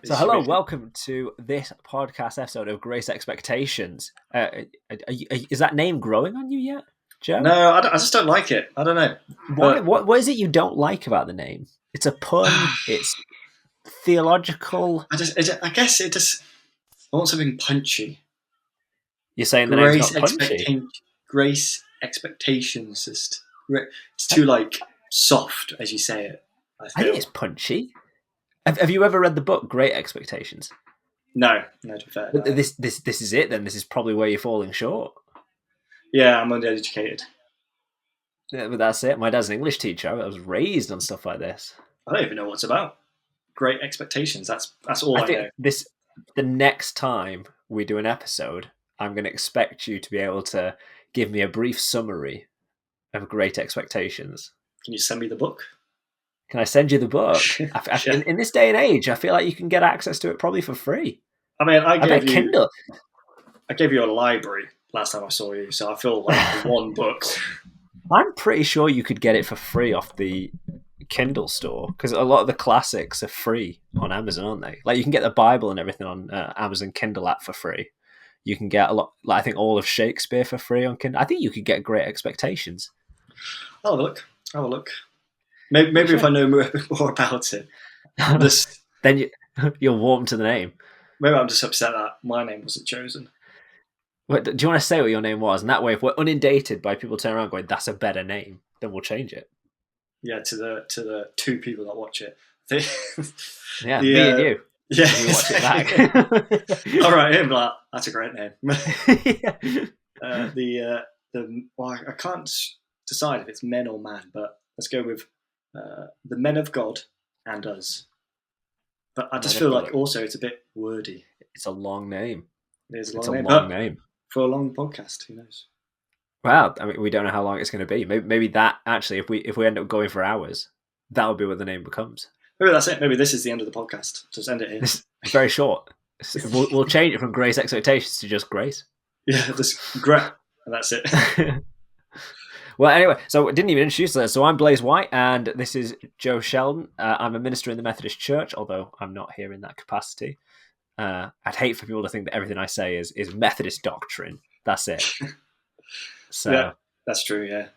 So hello, welcome to this podcast episode of Grace Expectations. Is that name growing on you yet, Joe? No, I just don't like it. I don't know. Why? What is it you don't like about the name? It's a pun. It's theological. I guess it just. I want something punchy. You're saying the name's not punchy? Grace Expectations. It's too soft as you say it. I think it's punchy. Have you ever read the book Great Expectations? No, to be fair. No. This is it then. This is probably where you're falling short. Yeah, I'm undereducated. Yeah, but that's it. My dad's an English teacher. I was raised on stuff like this. I don't even know what it's about. Great Expectations. That's all I know. The next time we do an episode, I'm going to expect you to be able to give me a brief summary of Great Expectations. Can you send me the book? Can I send you the book? In this day and age, I feel like you can get access to it probably for free. I mean, I gave you Kindle. I gave you a library last time I saw you, so I feel like one book. I'm pretty sure you could get it for free off the Kindle store because a lot of the classics are free on Amazon, aren't they? Like you can get the Bible and everything on Amazon Kindle app for free. You can get a lot, I think, all of Shakespeare for free on Kindle. I think you could get Great Expectations. I'll have a look. Maybe if I know more about it. Then you'll warm to the name. Maybe I'm just upset that my name wasn't chosen. Wait, do you want to say what your name was? And that way, if we're inundated by people turning around going, that's a better name, then we'll change it. Yeah, to the two people that watch it. Yeah, me and you. Yeah. We watch it back. All right, that's a great name. Yeah. I can't decide if it's men or man, but let's go with the men of God and us. But I just feel like also it's a bit wordy. It's a long name. It's a long name. For a long podcast, who knows? Wow, I mean, we don't know how long it's going to be. Maybe that actually, if we end up going for hours, that would be what the name becomes. Maybe that's it. Maybe this is the end of the podcast. Just end it here. It's very short. We'll change it from Grace Expectations to just Grace. Yeah, just great, and that's it. Well, anyway, so I didn't even introduce that. So I'm Blayze White, and this is Joe Sheldon. I'm a minister in the Methodist Church, although I'm not here in that capacity. I'd hate for people to think that everything I say is Methodist doctrine. That's it. So yeah, that's true. Yeah,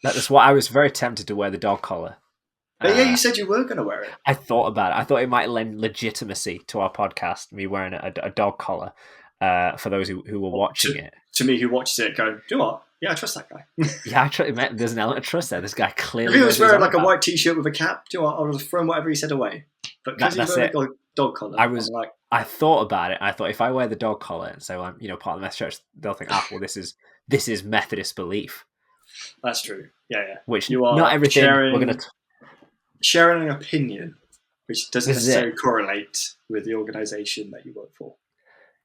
that's why I was very tempted to wear the dog collar. But yeah, you said you were going to wear it. I thought about it. I thought it might lend legitimacy to our podcast, me wearing a dog collar for those who were watching it. To me, who watches it, going, do you know what? Yeah, I trust that guy. Yeah, there's an element of trust there. This guy clearly. If he was wearing a white t-shirt with a cap, do you know what? I would have thrown whatever he said away. But because he's wearing a dog collar, I thought about it. I thought if I wear the dog collar and so I'm part of the Methodist Church, they'll think, well, this is Methodist belief. That's true. Yeah. Which you are not everything we're going to sharing an opinion, which doesn't necessarily correlate with the organisation that you work for.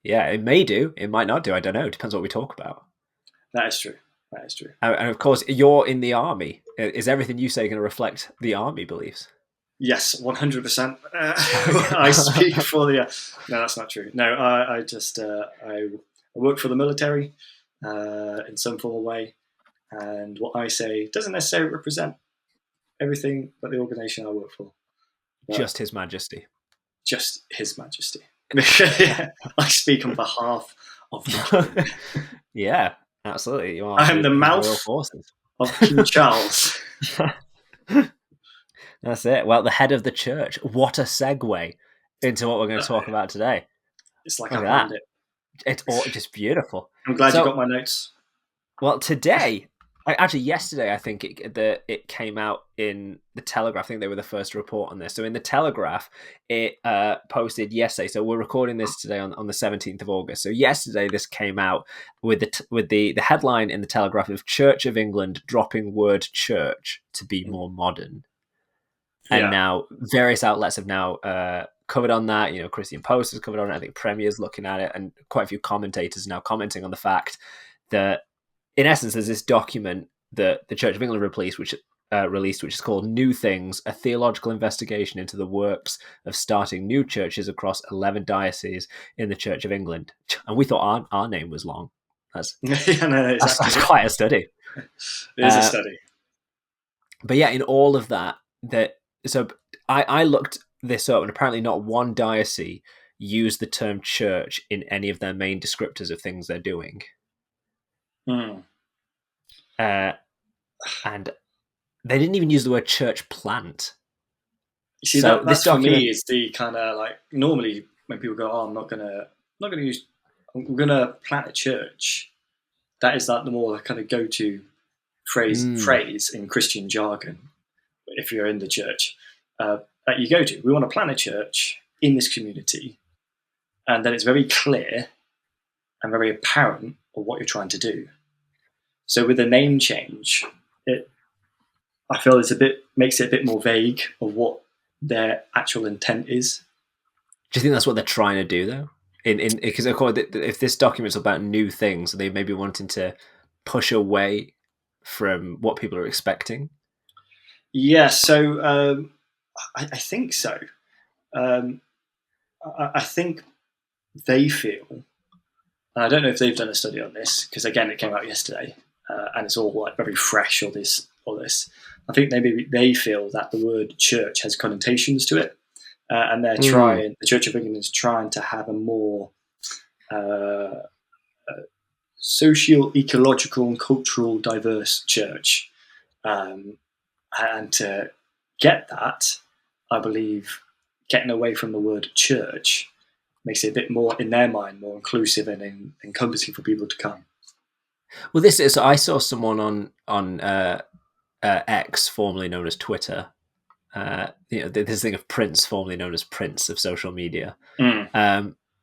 Yeah, it may do. It might not do. I don't know. It depends what we talk about. That is true. And of course, you're in the army. Is everything you say going to reflect the army beliefs? Yes, 100%. I speak for the... No, that's not true. No, I just... I work for the military in some form of way. And what I say doesn't necessarily represent everything that the organisation I work for. Just His Majesty. Just His Majesty. Yeah, I speak on behalf of the king. Yeah, absolutely. You are. I am the mouth of King Charles. That's it. Well, the head of the church. What a segue into what we're going to talk about today. It's like I planned it. It's all just beautiful. I'm glad you got my notes. Well, yesterday, I think it came out in the Telegraph. I think they were the first to report on this. So in the Telegraph, it posted yesterday. So we're recording this today on the 17th of August. So yesterday, this came out with the headline in the Telegraph of Church of England dropping word church to be more modern. And now various outlets have now covered on that. Christian Post has covered on it. I think Premier's looking at it, and quite a few commentators now commenting on the fact that, in essence, there's this document that the Church of England released, which is called New Things, a theological investigation into the works of starting new churches across 11 dioceses in the Church of England. And we thought our name was long. That's quite a study. It is a study. But yeah, in all of that, so I looked this up, and apparently not one diocese used the term church in any of their main descriptors of things they're doing. Mm. And they didn't even use the word church plant. You see, So this that's for document me is the kind of like, normally when people go, "Oh, I'm not gonna use, I'm gonna plant a church." That is like the more kind of go-to phrase in Christian jargon. If you're in the church, that you go to, we want to plant a church in this community, and then it's very clear and very apparent of what you're trying to do. So with the name change, I feel makes it a bit more vague of what their actual intent is. Do you think that's what they're trying to do, though? Because if this document's about new things, they may be wanting to push away from what people are expecting. Yeah, so I think so. I think they feel, and I don't know if they've done a study on this, because again, it came out yesterday, and it's all like very fresh. All this. I think maybe they feel that the word church has connotations to it, and they're trying. The Church of England is trying to have a more social, ecological, and cultural diverse church, and to get that, I believe, getting away from the word church makes it a bit more, in their mind, more inclusive and encompassing for people to come. Well, this is. I saw someone on X, formerly known as Twitter. This thing of Prince, formerly known as Prince of social media.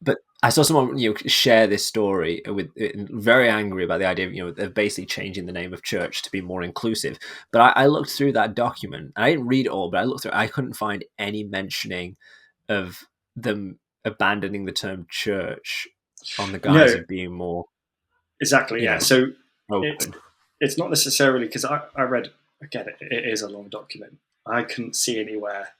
But I saw someone share this story with very angry about the idea of they're basically changing the name of church to be more inclusive. But I looked through that document. I didn't read it all, but I looked through. I couldn't find any mentioning of them abandoning the term church on the guise of being more exactly. Yeah. So open. It's not necessarily, because I read, again, it is a long document. I couldn't see anywhere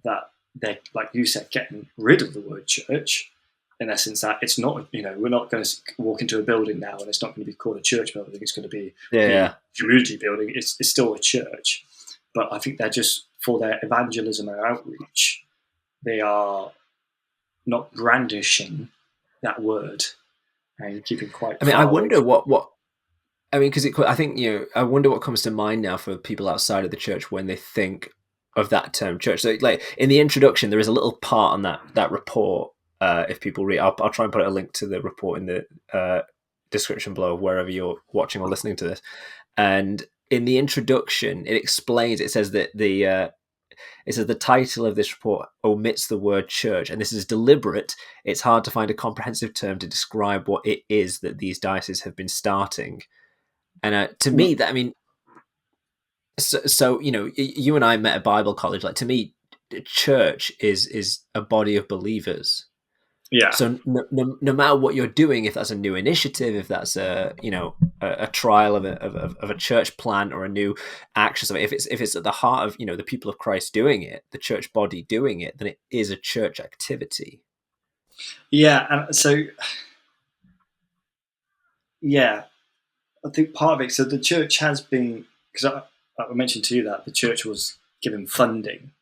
that they're, like you said, getting rid of the word church, in essence, that it's not, we're not going to walk into a building now and it's not going to be called a church building. It's going to be a community building. It's still a church. But I think they're just, for their evangelism and outreach, they are not brandishing that word and keeping quite. I mean, I wonder what. I mean, because I think I wonder what comes to mind now for people outside of the church when they think of that term church. So, like in the introduction, there is a little part on that report. If people read, I'll try and put a link to the report in the description below, wherever you're watching or listening to this. And in the introduction, it explains. It says that the title of this report omits the word church, and this is deliberate. It's hard to find a comprehensive term to describe what it is that these dioceses have been starting. And to me, that, I mean, so you and I met at Bible college. Like, to me, church is a body of believers. Yeah. So no matter what you're doing, if that's a new initiative, if that's a trial of a church plant or a new action, so if it's at the heart of the people of Christ doing it, the church body doing it, then it is a church activity. Yeah, and so I think part of it. So the church has been, because I mentioned to you that the church was given funding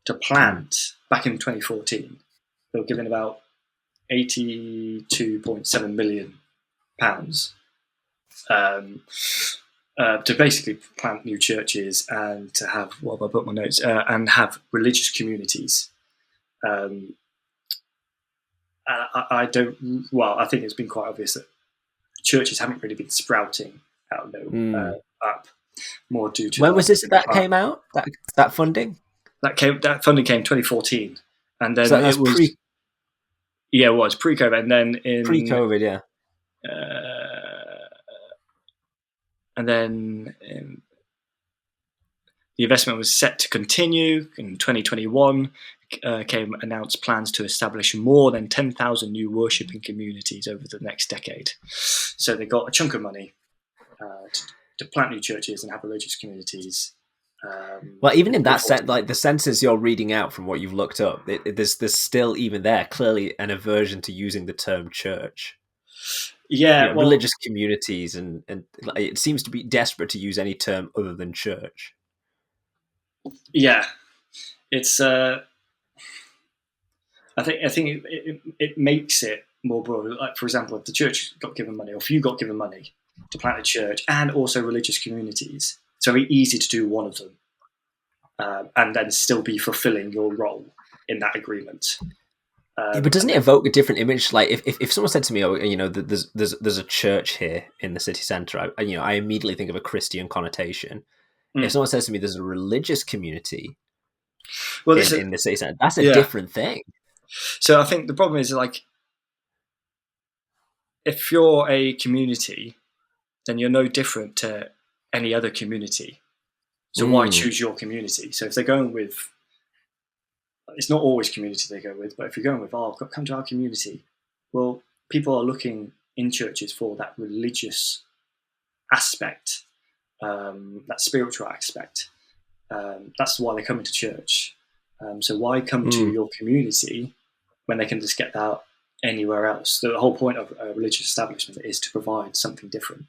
to plant back in 2014. They were given about £82.7 million to basically plant new churches and to have, I put my notes, and have religious communities. I think it's been quite obvious that churches haven't really been sprouting out up, more due to. When was this that came out? That funding? That funding came 2014, and then so it was it was pre-COVID, and then pre-COVID, yeah. And then the investment was set to continue in 2021. Came announced plans to establish more than 10,000 new worshipping communities over the next decade. So they got a chunk of money to plant new churches and have religious communities. Well, even in that sense, like the sentences you're reading out from what you've looked up, there's still even there clearly an aversion to using the term church. Yeah, religious communities, and it seems to be desperate to use any term other than church. Yeah, it's I think it makes it more broad. Like, for example, if the church got given money, or if you got given money to plant a church and also religious communities, it's very easy to do one of them, and then still be fulfilling your role in that agreement. Yeah, but doesn't And it then, evoke a different image? Like if someone said to me, "Oh, there's a church here in the city centre," I immediately think of a Christian connotation. If mm. someone says to me, "There's a religious community Well, this is in the city centre," that's a yeah. different thing. So I think the problem is, like, if you're a community, then you're no different to any other community. So why Mm, choose your community? So if they're going with, it's not always community they go with, but if you're going with, oh, come to our community, well, people are looking in churches for that religious aspect, that spiritual aspect. That's why they come into church. So why come to mm. your community when they can just get that anywhere else? The whole point of a religious establishment is to provide something different.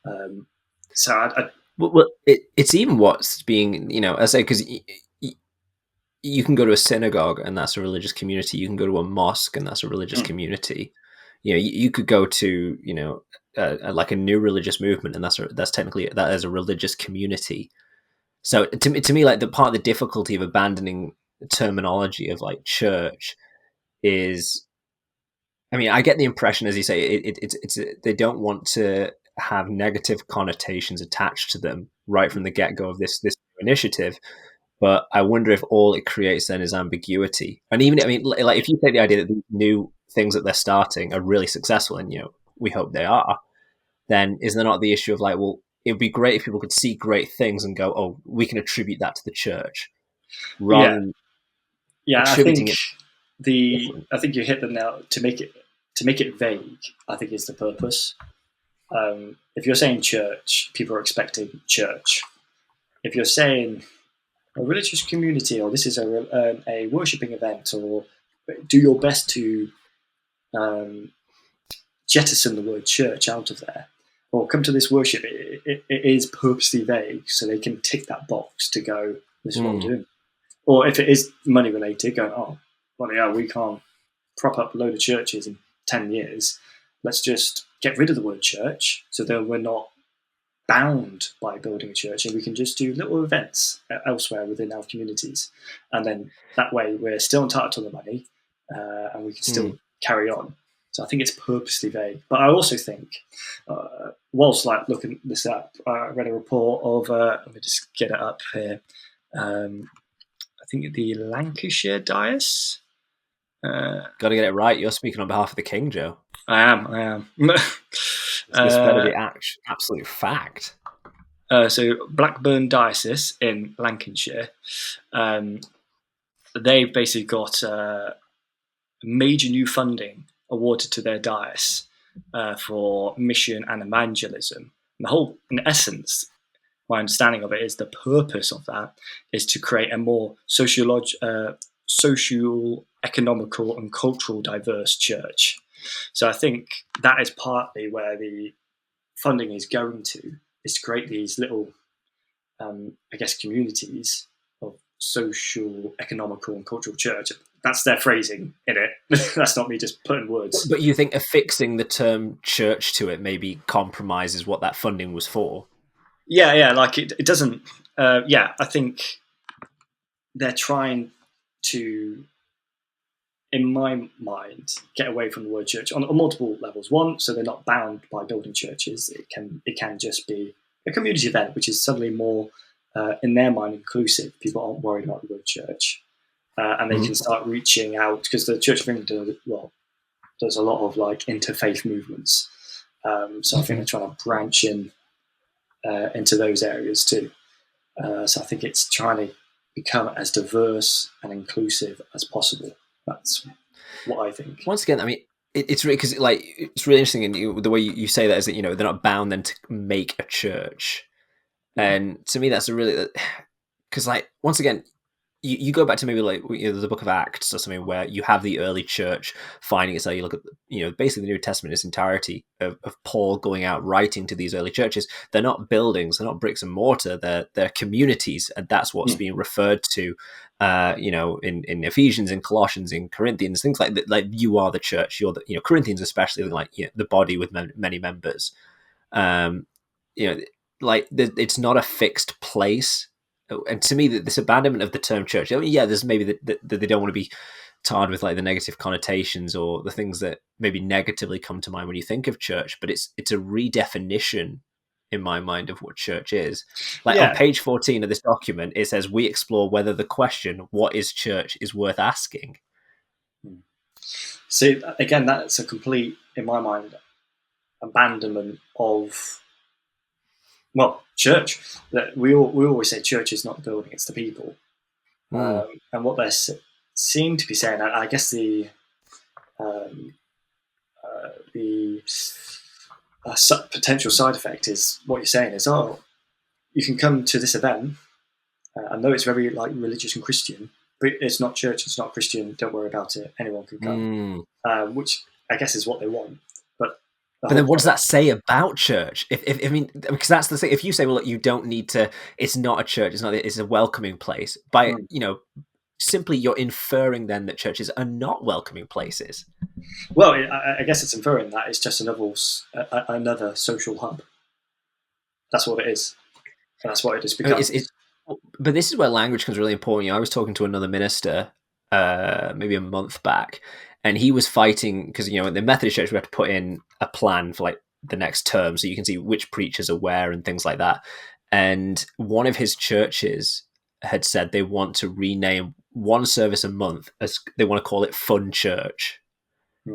Um, so Well, it's even what's being, I say, because you can go to a synagogue and that's a religious community. You can go to a mosque and that's a religious mm, community. You could go to, like a new religious movement, and that's technically that is a religious community. So to me, like the part of the difficulty of abandoning the terminology of like church is, I mean, I get the impression, as you say, it's they don't want to have negative connotations attached to them right from the get go of this initiative. But I wonder if all it creates then is ambiguity. And even, I mean, like if you take the idea that these new things that they're starting are really successful, and we hope they are, then is there not the issue of like, well, it would be great if people could see great things and go, oh, we can attribute that to the church, rather yeah, than yeah. attributing it different. I think you hit the nail. To make it vague, I think is the purpose. If you're saying church, people are expecting church. If you're saying a religious community, or this is a worshipping event, or do your best to um, jettison the word church out of there, or come to this worship, it is purposely vague so they can tick that box to go, this is what we're Mm, doing. Or if it is money related, going, oh, well, yeah, we can't prop up a load of churches in 10 years. Let's just get rid of the word church so that we're not bound by building a church, and we can just do little events elsewhere within our communities. And then that way we're still entitled to the money, and we can still mm. carry on. So I think it's purposely vague. But I also think, whilst like looking this up, I read a report of, let me just get it up here. I think the Lancashire Diocese. Got to get it right. You're speaking on behalf of the king, Joe. I am. This better uh, be absolute fact. so Blackburn Diocese in Lancashire, um, they've basically got major new funding awarded to their diocese for mission and evangelism. And the whole, in essence, my understanding of it is the purpose of that is to create a more social, economical, and cultural diverse church. So I think that is partly where the funding is going to, is to create these little, I guess, communities of social, economical, and cultural church. That's their phrasing in it. That's not me just putting words. But you think affixing the term church to it maybe compromises what that funding was for? Yeah. Like it doesn't. Yeah, I think they're trying to, in my mind, get away from the word church on multiple levels. One, so they're not bound by building churches. It can just be a community event, which is suddenly more, in their mind, inclusive. People aren't worried about the word church, and they Mm-hmm. can start reaching out because the Church of England, well, there's a lot of like interfaith movements. So I think they're trying to branch into those areas too. So I think it's trying to become as diverse and inclusive as possible. That's what I think. Once again, I mean, it's really because like it's really interesting, and the way you say that is that they're not bound then to make a church, Mm. and to me that's a really because like once again you go back to maybe like the Book of Acts or something where you have the early church finding it. So you look at basically the New Testament in its entirety of Paul going out writing to these early churches. They're not buildings, they're not bricks and mortar. They're communities, and that's what's being referred to. In Ephesians, in Colossians, in Corinthians, things like that. Like you are the church. You're the Corinthians especially, like the body with many members. Um, like it's not a fixed place. And to me, this abandonment of the term church, I mean, yeah, there's maybe that they don't want to be tarred with like the negative connotations or the things that maybe negatively come to mind when you think of church, but it's a redefinition in my mind of what church is. Like on page 14 of this document, it says we explore whether the question, what is church, is worth asking. See, again, that's a complete, in my mind, abandonment of, well, church. That we always say church is not the building, it's the people. And what they seem to be saying, I guess the potential side effect is what you're saying is, you can come to this event. I know it's very like religious and Christian, but it's not church, it's not Christian. Don't worry about it. Anyone can come, which I guess is what they want. But then what does that say about church? If I mean, because that's the thing. If you say, well, look, you don't need to, it's not a church, it's a welcoming place. By, simply you're inferring then that churches are not welcoming places. Well, I guess it's inferring that it's just another social hub. That's what it is. And that's what it has become. But this is where language becomes really important. I was talking to another minister maybe a month back, and he was fighting because in the Methodist Church we have to put in a plan for like the next term, so you can see which preachers are where and things like that. And one of his churches had said they want to rename one service a month as they want to call it Fun Church.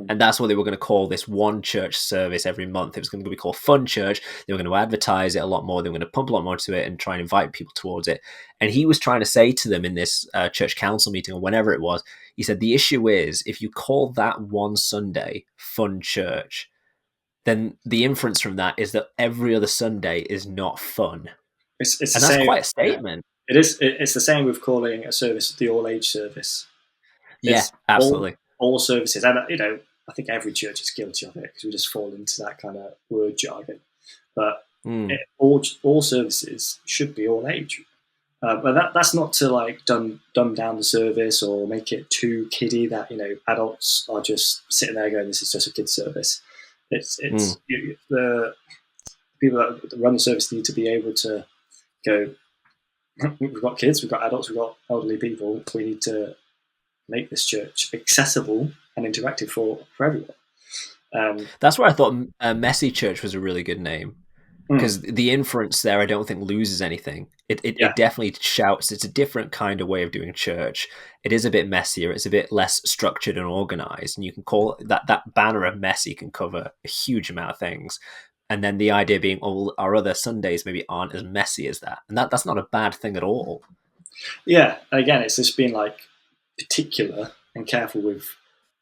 And that's what they were going to call this one church service every month. It was going to be called Fun Church. They were going to advertise it a lot more. They were going to pump a lot more to it and try and invite people towards it. And he was trying to say to them in this church council meeting or whenever it was, he said, the issue is if you call that one Sunday Fun Church, then the inference from that is that every other Sunday is not fun. It's and that's quite a statement. Yeah. It is. It's the same with calling a service the all-age service. It's absolutely. All services, and I think every church is guilty of it because we just fall into that kind of word jargon. But all services should be all age. But that's not to like dumb down the service or make it too kiddie that adults are just sitting there going, "This is just a kids' service." The people that run the service need to be able to go. We've got kids, we've got adults, we've got elderly people. We need to make this church accessible and interactive for everyone. That's where I thought Messy Church was a really good name, because the inference there I don't think loses anything. It definitely shouts it's a different kind of way of doing church. It is a bit messier, it's a bit less structured and organized, and you can call that banner of messy can cover a huge amount of things. And then the idea being all our other Sundays maybe aren't as messy as that, and that's not a bad thing at all. Yeah, again, it's just being like particular and careful with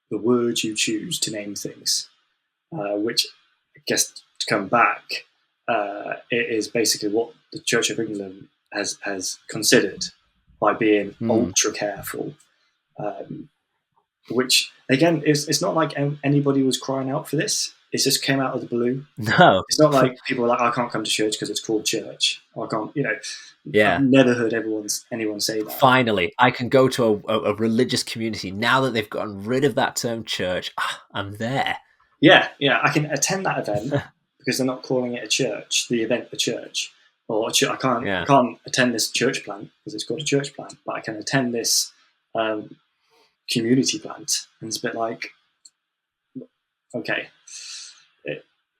the words you choose to name things, which I guess to come back, it is basically what the Church of England has considered by being ultra careful, which again it's not like anybody was crying out for this. It just came out of the blue. No, it's not like people are like, I can't come to church because it's called church. I can't, Yeah, I've never heard anyone say that. Finally, I can go to a religious community now that they've gotten rid of that term church. I'm there. Yeah, I can attend that event because they're not calling it a church. The event, a church, or I can't attend this church plant because it's called a church plant, but I can attend this community plant, and it's a bit like, okay.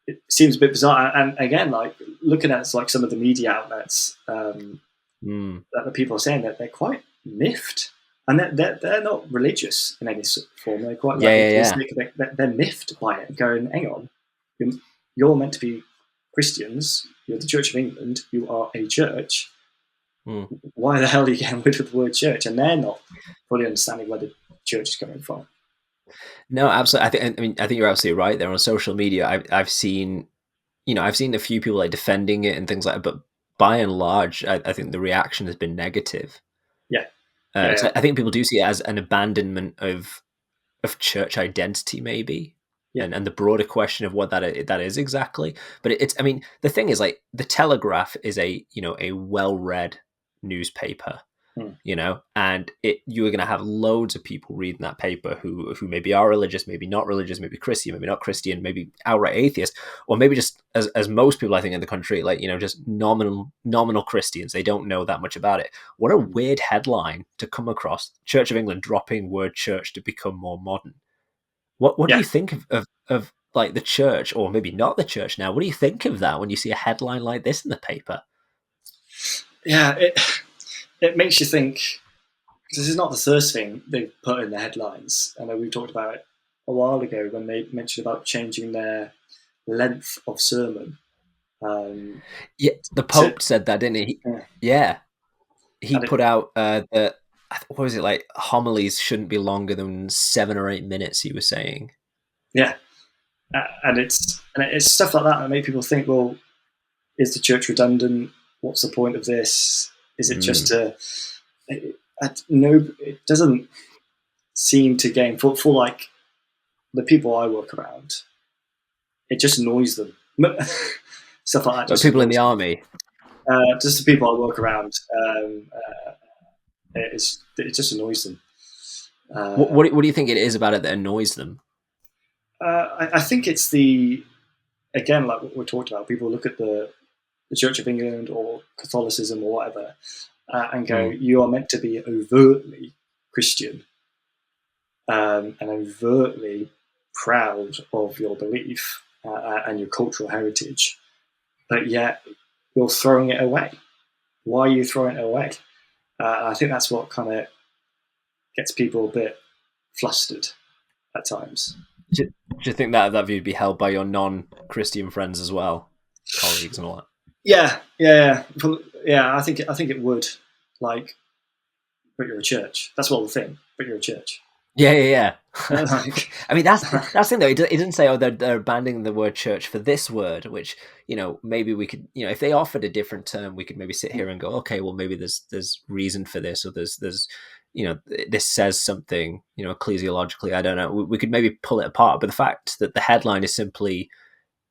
It seems a bit bizarre, and again, like looking at like some of the media outlets that the people are saying that they're quite miffed, and they're not religious in any form. They're quite they're miffed by it, going, "Hang on, you're meant to be Christians. You're the Church of England. You are a church. Why the hell are you getting rid of the word church?" And they're not fully understanding where the church is coming from. No, absolutely. I think you're absolutely right there. On social media, I've seen a few people like defending it and things like that, but by and large, I think the reaction has been negative. Yeah. Yeah, 'Cause I think people do see it as an abandonment of church identity, maybe, yeah, and the broader question of what that is exactly. But it's, I mean, the thing is, like, the Telegraph is a well read newspaper, mm, and you are going to have loads of people reading that paper who maybe are religious, maybe Christian, maybe not Christian, maybe outright atheist, or maybe just as most people I think in the country, like, just nominal Christians. They don't know that much about it. What a mm. weird headline to come across: Church of England dropping word church to become more modern. What do Yeah, you think of like the church, or maybe not the church now? What do you think of that when you see a headline like this in the paper? yeah. It makes you think. This is not the first thing they've put in the headlines. I know we talked about it a while ago when they mentioned about changing their length of sermon. Um, Yeah, the to Pope said that, didn't he? yeah, Yeah, he and put out that, what was it, like, homilies shouldn't be longer than 7 or 8 minutes. He was saying, yeah, and it's stuff like that that make people think. Well, is the church redundant? What's the point of this? Is it just mm, to? No, it doesn't seem to gain for like the people I work around. It just annoys them. Stuff like that but just people in the annoys them. army, Just the people I work around, it just annoys them. what, Uh, what do you think it is about it that annoys them? I think it's the again like what we talked about. People look at the Church of England or Catholicism or whatever, and go, Mm. "You are meant to be overtly Christian and overtly proud of your belief and your cultural heritage, but yet you're throwing it away. Why are you throwing it away?" I think that's what kind of gets people a bit flustered at times. Do you think that view would be held by your non-Christian friends as well, colleagues and all that? Yeah. I think it would. Like, but you're a church. That's what the thing. But you're a church. Yeah, yeah, yeah. Like, I mean, that's the thing though. It doesn't say, oh, they're abandoning the word church for this word, which, maybe we could, if they offered a different term, we could maybe sit here and go, okay, well, maybe there's reason for this, or there's this says something, ecclesiologically. I don't know. We could maybe pull it apart, but the fact that the headline is simply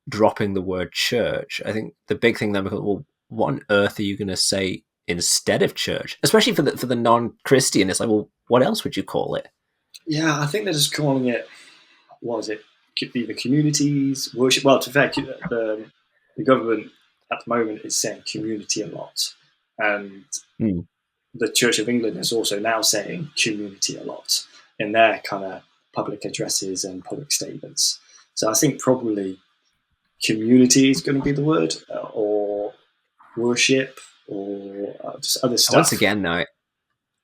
dropping the word church, I think the big thing then becomes, well, what on earth are you going to say instead of church? Especially for the non-Christian, it's like, well, what else would you call it? yeah, I think they're just calling it. What is it? Could be the communities worship. Well, to be fair, the government at the moment is saying community a lot, and Mm. the Church of England is also now saying community a lot in their kind of public addresses and public statements. So I think probably community is going to be the word, or worship, or just other Once stuff. again, though,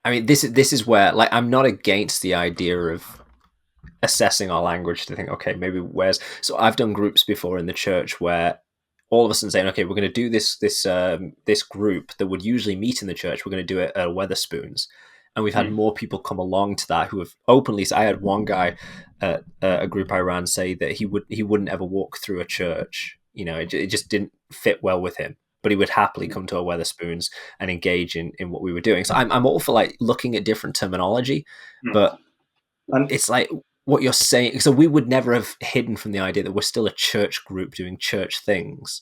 I mean, this is where, like, I'm not against the idea of assessing our language to think, okay, maybe where's. So I've done groups before in the church where all of a sudden saying, okay, we're going to do this group that would usually meet in the church. We're going to do it at Weatherspoons, and we've had Mm, more people come along to that who have openly. So I had one guy at a group I ran say that he wouldn't ever walk through a church. It just didn't fit well with him. But he would happily mm, come to a Weatherspoons and engage in what we were doing. So I'm all for, like, looking at different terminology, mm. but And it's like what you're saying. So we would never have hidden from the idea that we're still a church group doing church things.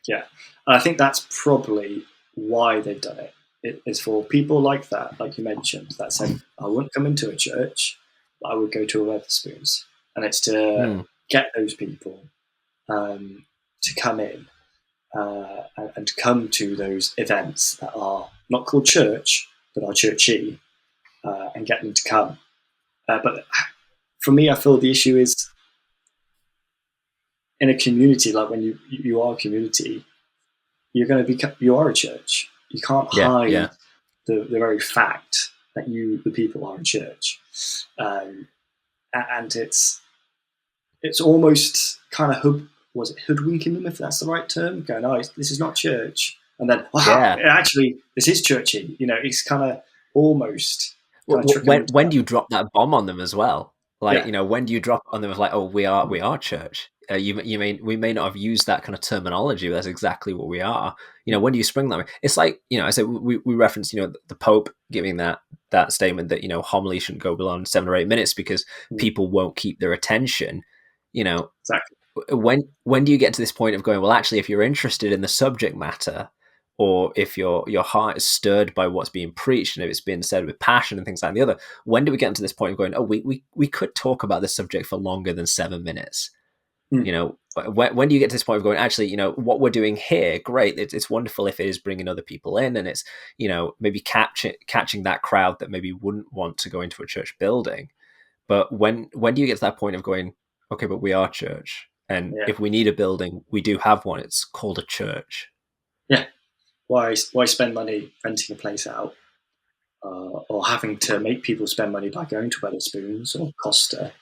yeah, I think that's probably why they've done it. It is for people like that, like you mentioned, that said, I wouldn't come into a church, but I would go to a Weatherspoons. And it's to Mm. get those people to come in and to come to those events that are not called church, but are churchy, and get them to come. But for me, I feel the issue is in a community, like when you are a community, you are a church. You can't Yeah, hide yeah. the very fact that the people are a church, um, and it's almost kind of was it hoodwinking them, if that's the right term, going, oh, this is not church, and then wow, Yeah. actually this is churchy. It's kind of almost kind of tricking them When into do you drop that bomb on them as well? Like, yeah, when do you drop on them of, like, oh, we are church? we may not have used that kind of terminology, but that's exactly what we are. When do you spring that? It's like, I said, we referenced, the Pope giving that statement that, homily shouldn't go beyond 7 or 8 minutes because people won't keep their attention. Exactly. When do you get to this point of going, well, actually, if you're interested in the subject matter, or if your heart is stirred by what's being preached and if it's being said with passion and things like the other, when do we get into this point of going, oh, we could talk about this subject for longer than 7 minutes? When do you get to this point of going, actually, what we're doing here, great, it's wonderful if it is bringing other people in and it's, maybe catching that crowd that maybe wouldn't want to go into a church building. But when do you get to that point of going, okay, but we are church, and if we need a building, we do have one. It's called a church. Yeah. Why spend money renting a place out, or having to make people spend money by going to Wetherspoons or Costa,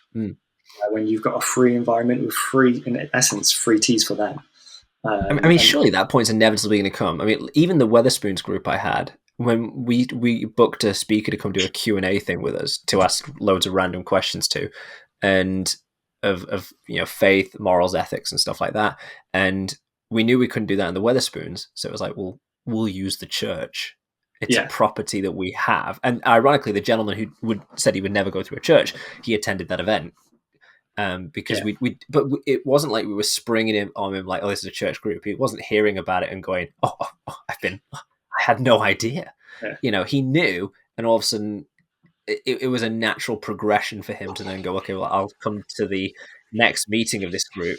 when you've got a free environment with free, in essence, free teas for them? Surely that point's inevitably going to come. Even the Wetherspoons group I had, when we booked a speaker to come do a Q&A thing with us to ask loads of random questions to, and of faith, morals, ethics, and stuff like that, and we knew we couldn't do that in the Wetherspoons, so it was like, well, we'll use the church. It's a property that we have. And ironically, the gentleman who said he would never go through a church, he attended that event. Because but it wasn't like we were springing him on him like, oh, this is a church group. He wasn't hearing about it and going, I had no idea. He knew, and all of a sudden it was a natural progression for him to then go, okay, well, I'll come to the next meeting of this group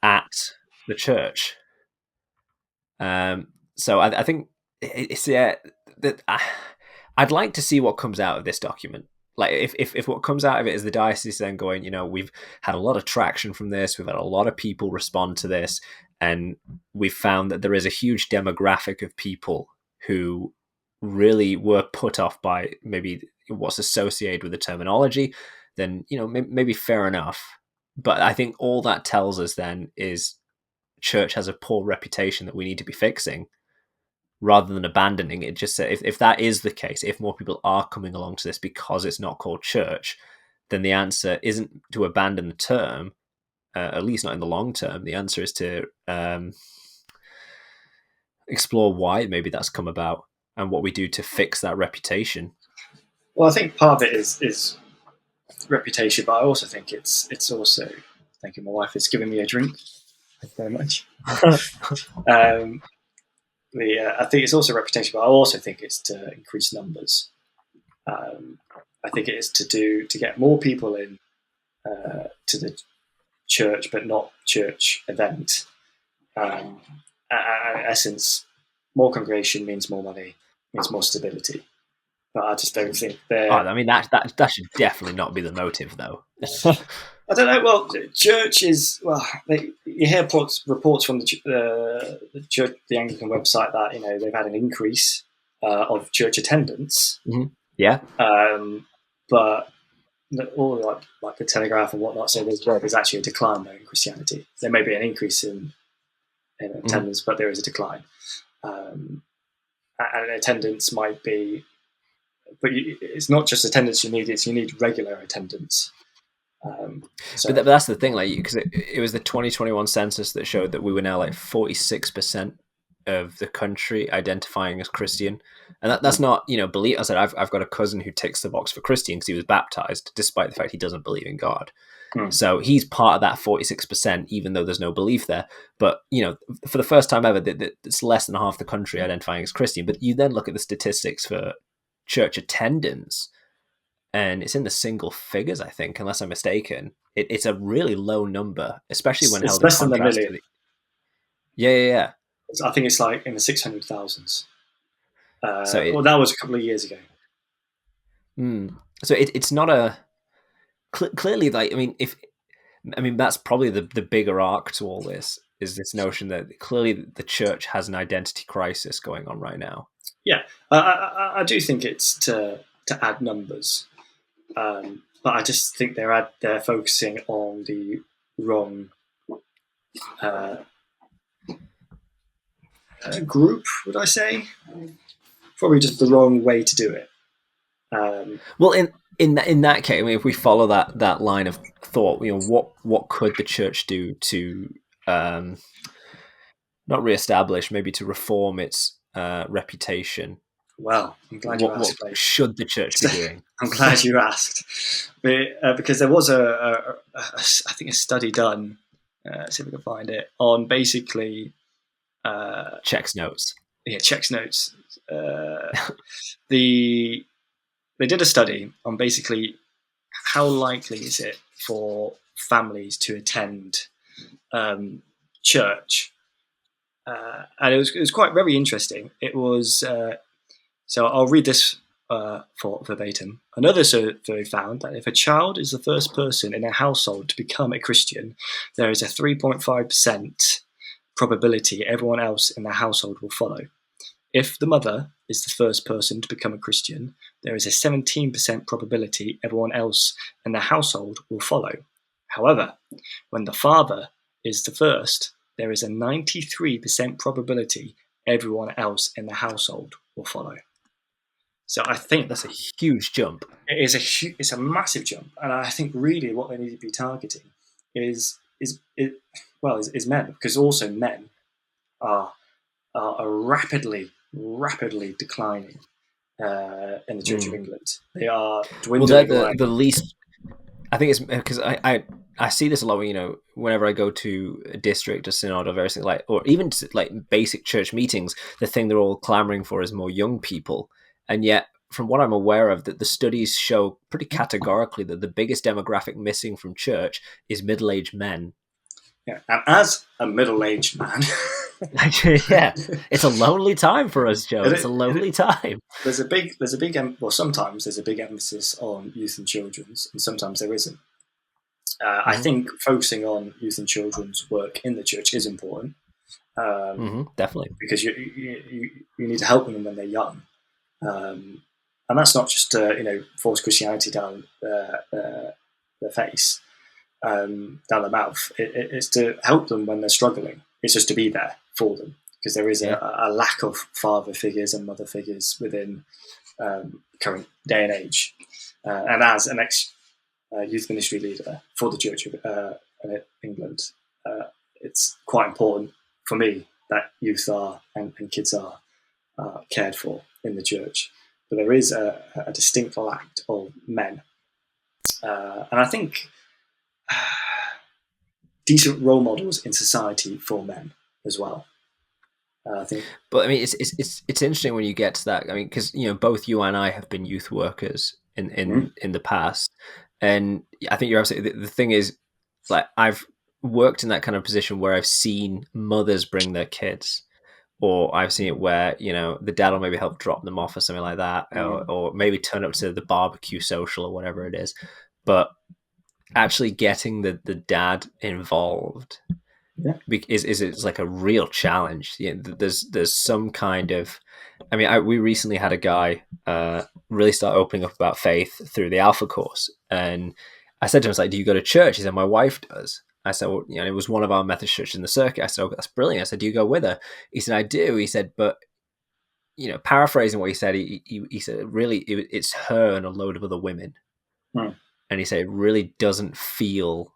at the church. So I think it's that I'd like to see what comes out of this document. Like if what comes out of it is the diocese then going, we've had a lot of traction from this, we've had a lot of people respond to this, and we've found that there is a huge demographic of people who really were put off by maybe what's associated with the terminology, then maybe fair enough. But I think all that tells us then is church has a poor reputation that we need to be fixing, rather than abandoning it. Just say, if that is the case, if more people are coming along to this because it's not called church, then the answer isn't to abandon the term, at least not in the long term. The answer is to explore why maybe that's come about and what we do to fix that reputation. Well, I think part of it is reputation, but I also think it's also, thank you, my wife is giving me a drink. Thank you very much. I think it's also reputation, but I also think it's to increase numbers. I think it is to get more people in to the church, but not church event. In essence, more congregation means more money, means more stability. But I just don't think they're. That should definitely not be the motive, though. I don't know. Well, church is you hear reports from the church, the Anglican website, that they've had an increase of church attendance. Mm-hmm. Yeah. But all like the Telegraph and whatnot, so there's actually a decline though in Christianity. There may be an increase in attendance, but there is a decline. And attendance might be, but it's not just attendance you need regular attendance. But that's the thing, because it was the 2021 census that showed that we were now 46% of the country identifying as Christian, and that's not believe. I said I've got a cousin who ticks the box for Christian because he was baptized, despite the fact he doesn't believe in God. So he's part of that 46%, even though there's no belief there. But for the first time ever, it's less than half the country identifying as Christian. But you then look at the statistics for church attendance, and it's in the single figures, I think, unless I'm mistaken. It's a really low number, especially when held in contrast. Less than a million. Yeah. I think it's like in the 600,000s. That was a couple of years ago. So it's not a clearly that's probably the bigger arc to all this, is this notion that clearly the church has an identity crisis going on right now. Yeah, I do think it's to add numbers. But I just think they're focusing on the wrong group, would I say? Probably just the wrong way to do it. in that case, I mean, if we follow that line of thought, what could the church do to um, not reestablish, maybe to reform its reputation? Well, I'm glad you What asked, Blake. should the church be So, doing? I'm glad you asked, because there was I think a study done. See if we can find it on basically Checks notes. yeah, checks notes. The They did a study on basically how likely is it for families to attend church, and it was quite very interesting. It was so I'll read this for verbatim. Another survey found that if a child is the first person in a household to become a Christian, there is a 3.5% probability everyone else in the household will follow. If the mother is the first person to become a Christian, there is a 17% probability everyone else in the household will follow. However, when the father is the first, there is a 93% probability everyone else in the household will follow. So I think That's a huge jump. it's a massive jump, and I think really what they need to be targeting is men, because also men are rapidly declining in the Church of England. They are Well, they're dwindling away. the least. I think it's because I see this a lot. Whenever I go to a district, a synod, or various things or even like basic church meetings, the thing they're all clamoring for is more young people, and yet. From what I'm aware of, that the studies show pretty categorically that the biggest demographic missing from church is middle-aged men. Yeah, and as a middle-aged man, Yeah, it's a lonely time for us, Joe. It's a lonely time. sometimes there's a big emphasis on youth and children's, and sometimes there isn't. I Mm-hmm. think focusing on youth and children's work in the church is important, Definitely. because you need to help them when they're young, and that's not just force Christianity down their face, down their mouth. It's to help them when they're struggling. It's just to be there for them, because there is a lack of father figures and mother figures within current day and age. And as an ex-youth ministry leader for the Church of England, it's quite important for me that youth and kids are cared for in the church. But there is a distinct lack of men. And I think decent role models in society for men as well. I think, but I mean, it's interesting when you get to that. I mean, because both you and I have been youth workers in the past, and I think you're absolutely. The thing is, like, I've worked in that kind of position where I've seen mothers bring their kids, or I've seen it where the dad will maybe help drop them off or something like that, or maybe turn up to the barbecue social or whatever it is, but actually getting the dad involved is like a real challenge. There's some kind of, I mean, we recently had a guy really start opening up about faith through the Alpha course, and I said to him, "It's like, do you go to church?" He said, "My wife does." I said, "Well, it was one of our Methodist churches in the circuit." I said, "Oh, that's brilliant." I said, "Do you go with her?" He said, "I do." He said, "But paraphrasing what he said, he said, really, it's her and a load of other women." And he said, "It really doesn't feel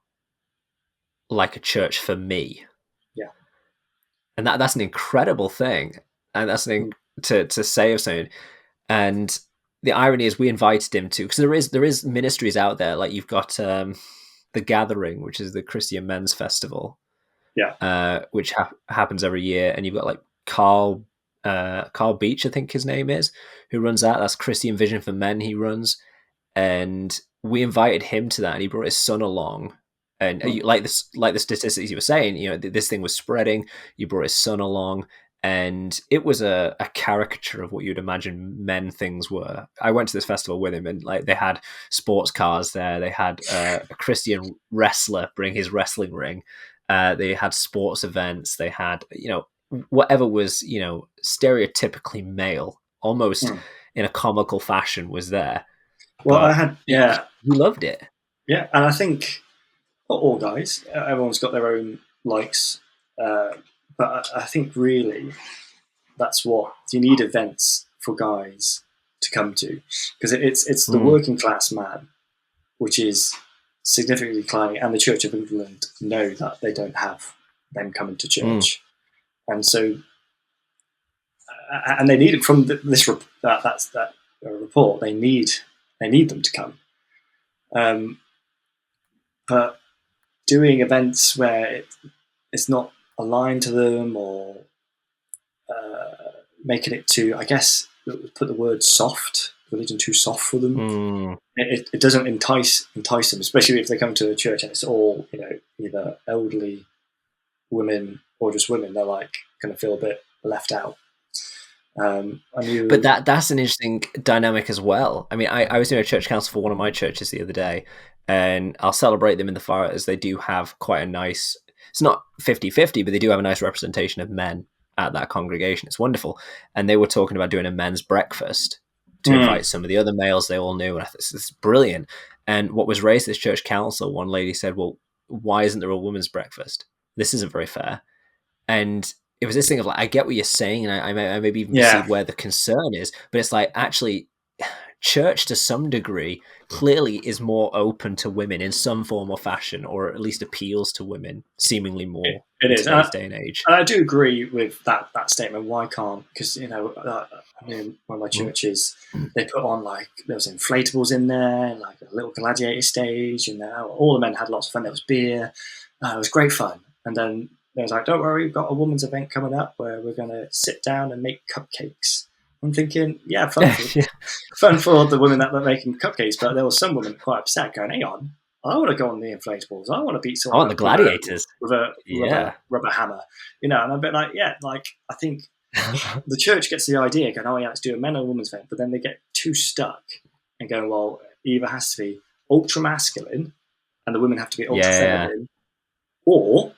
like a church for me." Yeah. And that's an incredible thing, and that's something to say of something. And the irony is, we invited him to, because there is ministries out there, like you've got the Gathering, which is the Christian Men's Festival, which happens every year, and you've got like Carl Beach, I think his name is, who runs that. That's Christian Vision for Men he runs, and we invited him to that, and he brought his son along. And like the statistics you were saying, this thing was spreading. You brought his son along, and it was a caricature of what you'd imagine men things were. I went to this festival with him, and like they had sports cars there. They had a Christian wrestler bring his wrestling ring. They had sports events. They had whatever was stereotypically male, almost in a comical fashion, was there. Well, But he loved it. Yeah, and I think not all guys. Everyone's got their own likes, but I think really that's what you need: events for guys to come to, because it's the working class man, which is significantly declining, and the Church of England know that they don't have them coming to church, and so and they need it from this report. They need them to come, but doing events where it's not aligned to them, or making it too, I guess, put the word soft, religion too soft for them. It doesn't entice them, especially if they come to a church and it's all, either elderly women or just women. They're like going to feel a bit left out. But that's an interesting dynamic as well. I mean, I was doing a church council for one of my churches the other day, and I'll celebrate them in the far as they do have quite a nice, it's not 50-50, but they do have a nice representation of men at that congregation. It's wonderful. And they were talking about doing a men's breakfast to invite some of the other males they all knew. And I thought, this is brilliant. And what was raised at this church council, one lady said, well, why isn't there a women's breakfast? This isn't very fair. And it was this thing of like, I get what you're saying, and I maybe even see where the concern is, but it's like, actually, church to some degree clearly is more open to women in some form or fashion, or at least appeals to women seemingly more in today's day and age. I do agree with that statement. Why can't? Because one of my churches, they put on there was inflatables in there, like a little gladiator stage, and all the men had lots of fun. There was beer. It was great fun. And then they was like, don't worry, we've got a women's event coming up where we're going to sit down and make cupcakes. I'm thinking, fun for the women that were making cupcakes, but there was some women quite upset going, hang on, I want to go on the inflatables. I want to beat someone. I want the gladiators. With a rubber hammer. And I'm a bit like, I think the church gets the idea going, let's do a men and women's event, but then they get too stuck and going, well, it either has to be ultra masculine and the women have to be ultra feminine, or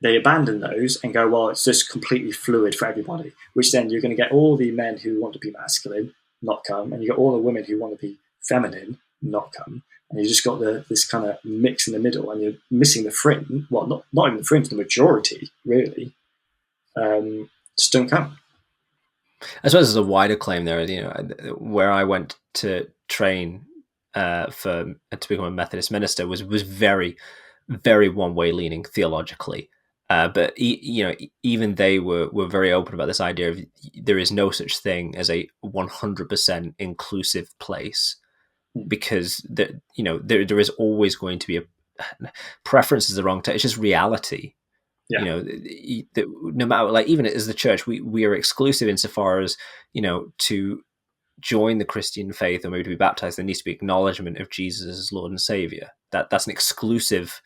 they abandon those and go, well, it's just completely fluid for everybody, which then you're going to get all the men who want to be masculine not come, and you get all the women who want to be feminine not come, and you just got this kind of mix in the middle, and you're missing the fringe. Well, not even the fringe, the majority really just don't come. I suppose there's a wider claim there. Where I went to train to become a Methodist minister was very, very one-way leaning theologically. But even they were very open about this idea of there is no such thing as a 100% inclusive place, because there is always going to be a preference is the wrong term. It's just reality. No matter, even as the church, we are exclusive insofar as to join the Christian faith or maybe to be baptized, there needs to be acknowledgement of Jesus as Lord and Savior. That's an exclusive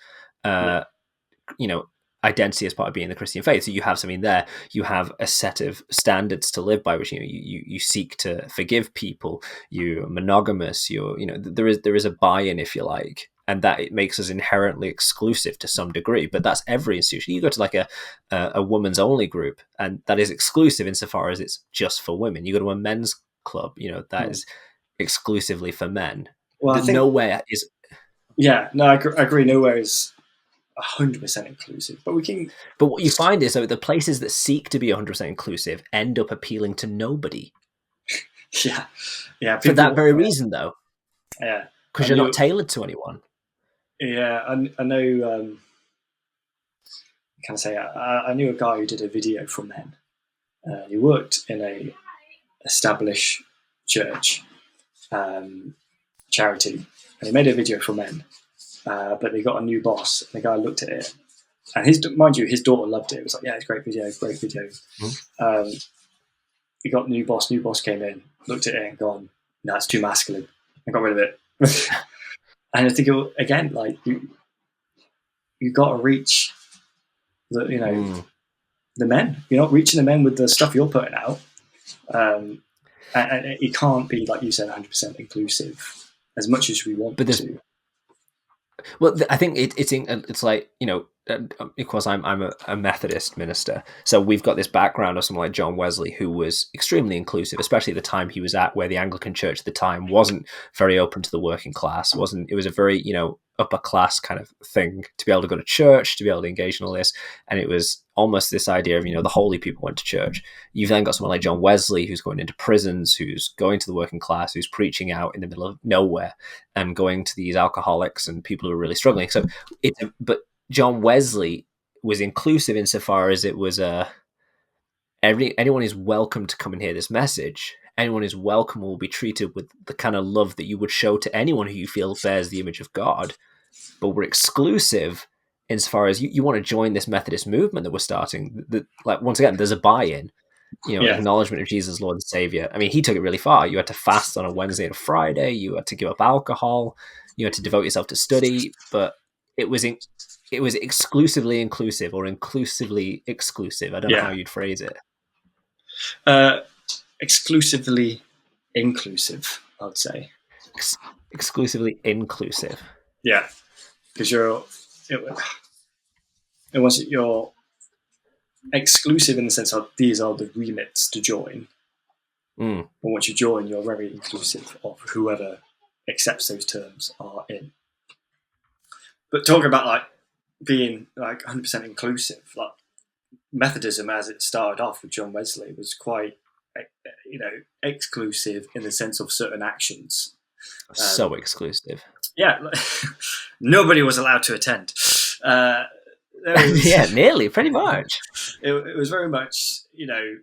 identity as part of being the Christian faith. So you have something there. You have a set of standards to live by, which you seek to forgive people. You're monogamous. There is a buy-in, if you like, and that it makes us inherently exclusive to some degree. But that's every institution. You go to a women's only group, and that is exclusive insofar as it's just for women. You go to a men's club, that is exclusively for men. Well, I think nowhere is. Yeah, no, I agree. Nowhere is 100% inclusive, but we can. But what you find is that the places that seek to be 100% inclusive end up appealing to nobody. Yeah. For that very reason, though. Yeah, because you're not tailored to anyone. Yeah, I know. Can I say I knew a guy who did a video for men. He worked in a established church charity, and he made a video for men. But they got a new boss, and the guy looked at it, and his daughter loved it. It was like, it's a great video. He got new boss came in, looked at it and gone, no, it's too masculine, and got rid of it. And I think again, you got to reach the men. You're not reaching the men with the stuff you're putting out, and it can't be, like you said, 100% inclusive as much as we want to. Well, I think it's like, because I'm a Methodist minister, so we've got this background of someone like John Wesley, who was extremely inclusive, especially at the time he was at, where the Anglican Church at the time wasn't very open to the working class. It was a very, upper class kind of thing to be able to go to church, to be able to engage in all this. And it was almost this idea of, the holy people went to church. You've then got someone like John Wesley, who's going into prisons, who's going to the working class, who's preaching out in the middle of nowhere and going to these alcoholics and people who are really struggling. So but John Wesley was inclusive insofar as it was anyone is welcome to come and hear this message. Anyone is welcome, will be treated with the kind of love that you would show to anyone who you feel bears the image of God. But we're exclusive insofar as you want to join this Methodist movement that we're starting. Like, once again, there's a buy-in, acknowledgement of Jesus, Lord and Savior. I mean, he took it really far. You had to fast on a Wednesday and a Friday. You had to give up alcohol. You had to devote yourself to study. But it was exclusively inclusive or inclusively exclusive. I don't know how you'd phrase it. Exclusively inclusive, I'd say. Exclusively inclusive. Yeah, because you're exclusive in the sense of these are the remits to join. But once you join, you're very inclusive of whoever accepts those terms are in. But talking about like being like 100% inclusive, like Methodism as it started off with John Wesley was quite, exclusive in the sense of certain actions. So exclusive. Yeah, nobody was allowed to attend. Yeah, nearly, pretty much. It was very much,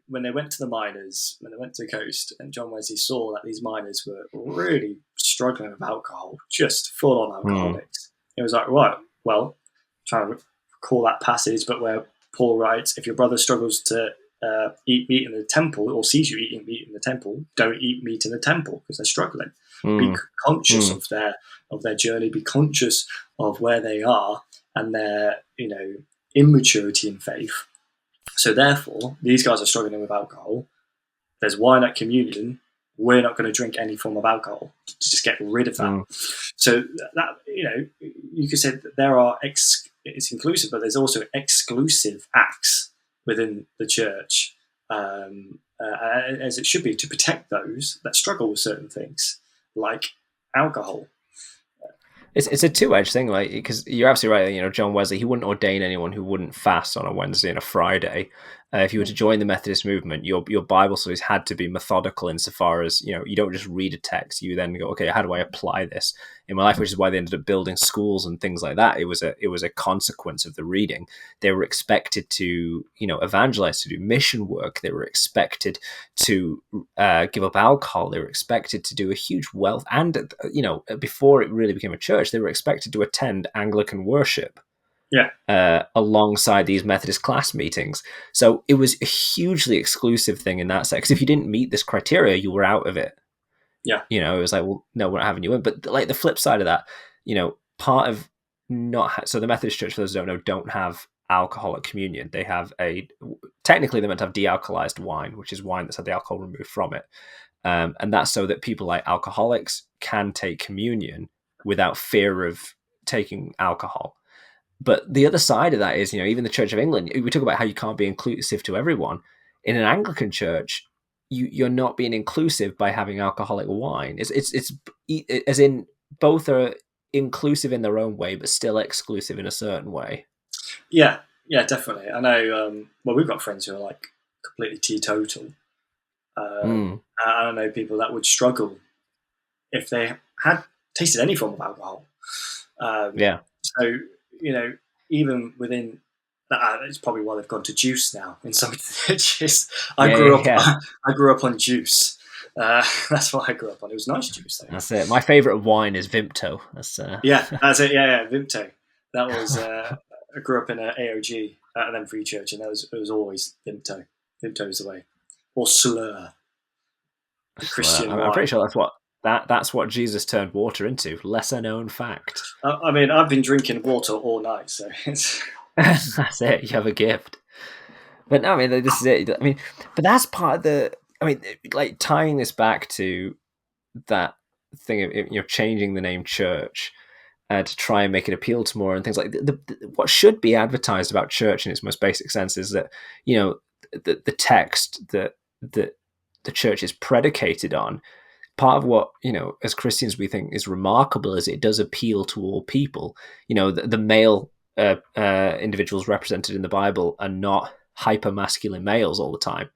when they went to the miners, when they went to the coast, and John Wesley saw that these miners were really struggling with alcohol, just full-on alcoholics. It was like, right, well, trying to recall that passage, but where Paul writes, if your brother struggles to eat meat in the temple or sees you eating meat in the temple, don't eat meat in the temple because they're struggling. Be conscious of their journey, be conscious of where they are and their, immaturity in faith. So therefore, these guys are struggling with alcohol. There's wine at communion. We're not going to drink any form of alcohol to just get rid of that. So that, you could say that there are, it's inclusive, but there's also exclusive acts within the church, as it should be, to protect those that struggle with certain things, like alcohol. It's a two-edged thing, like, because you're absolutely right. John Wesley, he wouldn't ordain anyone who wouldn't fast on a Wednesday and a Friday. If you were to join the Methodist movement, your Bible studies had to be methodical insofar as, you don't just read a text. You then go, okay, how do I apply this in my life? Which is why they ended up building schools and things like that. It was a consequence of the reading. They were expected to, evangelize, to do mission work. They were expected to give up alcohol. They were expected to do a huge wealth. And, before it really became a church, they were expected to attend Anglican worship. Alongside these Methodist class meetings. So it was a hugely exclusive thing in that sense. Because if you didn't meet this criteria, you were out of it. Yeah. It was like, well, no, we're not having you in. But like the flip side of that, part of so the Methodist Church, for those who don't know, don't have alcohol at communion. They have technically they're meant to have de-alcoholized wine, which is wine that's had the alcohol removed from it. And that's so that people like alcoholics can take communion without fear of taking alcohol. But the other side of that is, even the Church of England, we talk about how you can't be inclusive to everyone. In an Anglican church, you're not being inclusive by having alcoholic wine. It's as in both are inclusive in their own way, but still exclusive in a certain way. Yeah, definitely. I know, we've got friends who are like completely teetotal. I know people that would struggle if they had tasted any form of alcohol. So, even within that, it's probably why they've gone to juice now in some churches. I grew up on juice. That's what I grew up on. It was nice juice, though. That's it. My favourite wine is Vimto. That's it. Yeah, Vimto. That was. I grew up in an AOG at an M3 church, and it was always Vimto. Vimto is the way, or Slur. Christian wine. I'm pretty sure that's what Jesus turned water into. Lesser known fact. I mean, I've been drinking water all night, so it's... That's it. You have a gift. But no, I mean, this is it. I mean, but that's part of the. I mean, like tying this back to that thing of changing the name church to try and make it appeal to more and things like what should be advertised about church in its most basic sense is that the text that the church is predicated on part of what, as Christians we think is remarkable is it does appeal to all people. The male individuals represented in the Bible are not hyper masculine males all the time.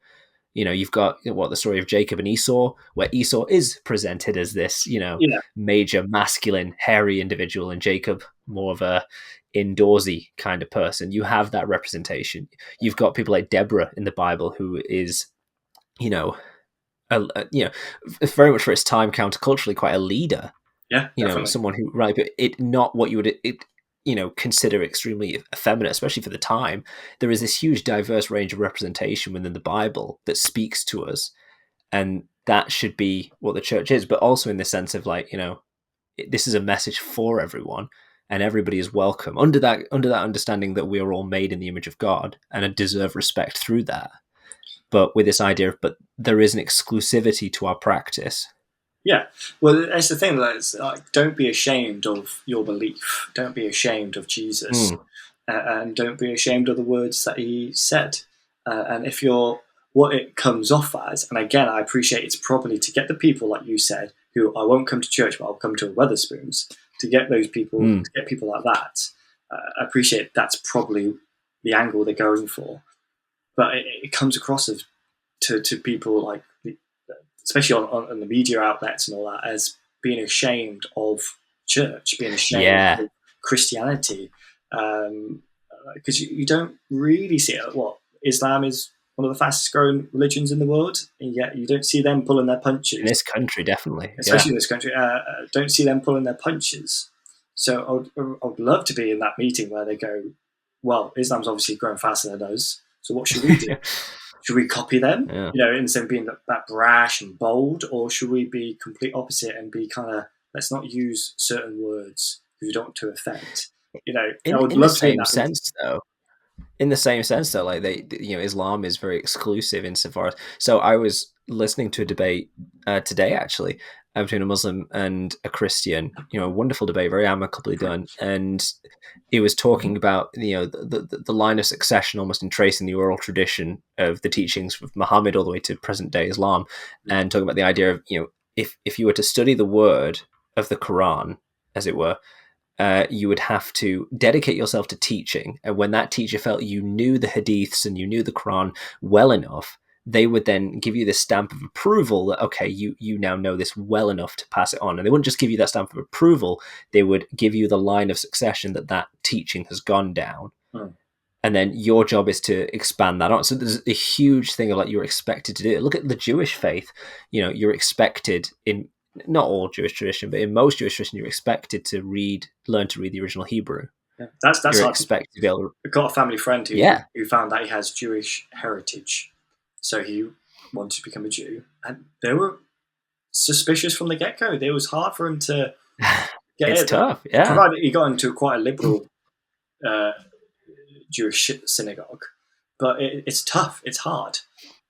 You've got the story of Jacob and Esau, where Esau is presented as this, Yeah, major masculine, hairy individual, and Jacob more of a indoorsy kind of person. You have that representation. You've got people like Deborah in the Bible, who is, you know, very much for its time counterculturally quite a leader. yeah, definitely. Someone who but it not what you would consider extremely effeminate, especially for the time. There is this huge diverse range of representation within the Bible that speaks to us, and that should be what the church is. But also in the sense of this is a message for everyone, and everybody is welcome under that understanding that we are all made in the image of God and deserve respect through that. But with this idea but there is an exclusivity to our practice. Yeah, well, that's the thing. Don't be ashamed of your belief. Don't be ashamed of Jesus, and don't be ashamed of the words that he said. And if you're what it comes off as, and again, I appreciate it's probably to get the people like you said, who I won't come to church, but I'll come to a Weatherspoons, to get those people, to get people like that. I appreciate that's probably the angle they're going for, but it comes across as to people like, especially on the media outlets and all that, as being ashamed of church, being ashamed of Christianity, because you don't really see it. What Islam is one of the fastest growing religions in the world, and yet you don't see them pulling their punches. In this country, definitely. Especially in this country, don't see them pulling their punches. So I would love to be in that meeting where they go, well, Islam's obviously growing faster than us, so what should we do? Should we copy them, instead of being that brash and bold, or should we be complete opposite and be kind of, let's not use certain words because we don't want to offend? I would love to be in that sense, though. In the same sense, though, like Islam is very exclusive insofar as. So I was listening to a debate today, actually, between a Muslim and a Christian. A wonderful debate, very amicably done, and he was talking about the line of succession, almost in tracing the oral tradition of the teachings of Muhammad all the way to present day Islam, and talking about the idea of if you were to study the word of the Quran, as it were. You would have to dedicate yourself to teaching. And when that teacher felt you knew the hadiths and you knew the Quran well enough, they would then give you this stamp of approval that, okay, you now know this well enough to pass it on. And they wouldn't just give you that stamp of approval, they would give you the line of succession that teaching has gone down. And then your job is to expand that on. So there's a huge thing of you're expected to do it. Look at the Jewish faith. You're expected in not all Jewish tradition, but in most Jewish tradition, you're expected to learn to read the original Hebrew. Yeah, that's you're hard. Expected to be able to. I've got a family friend who found that he has Jewish heritage, so he wanted to become a Jew, and they were suspicious from the get-go. It was hard for him to get it's it. Tough, yeah. Provided he got into quite a liberal Jewish synagogue, but it's tough. It's hard,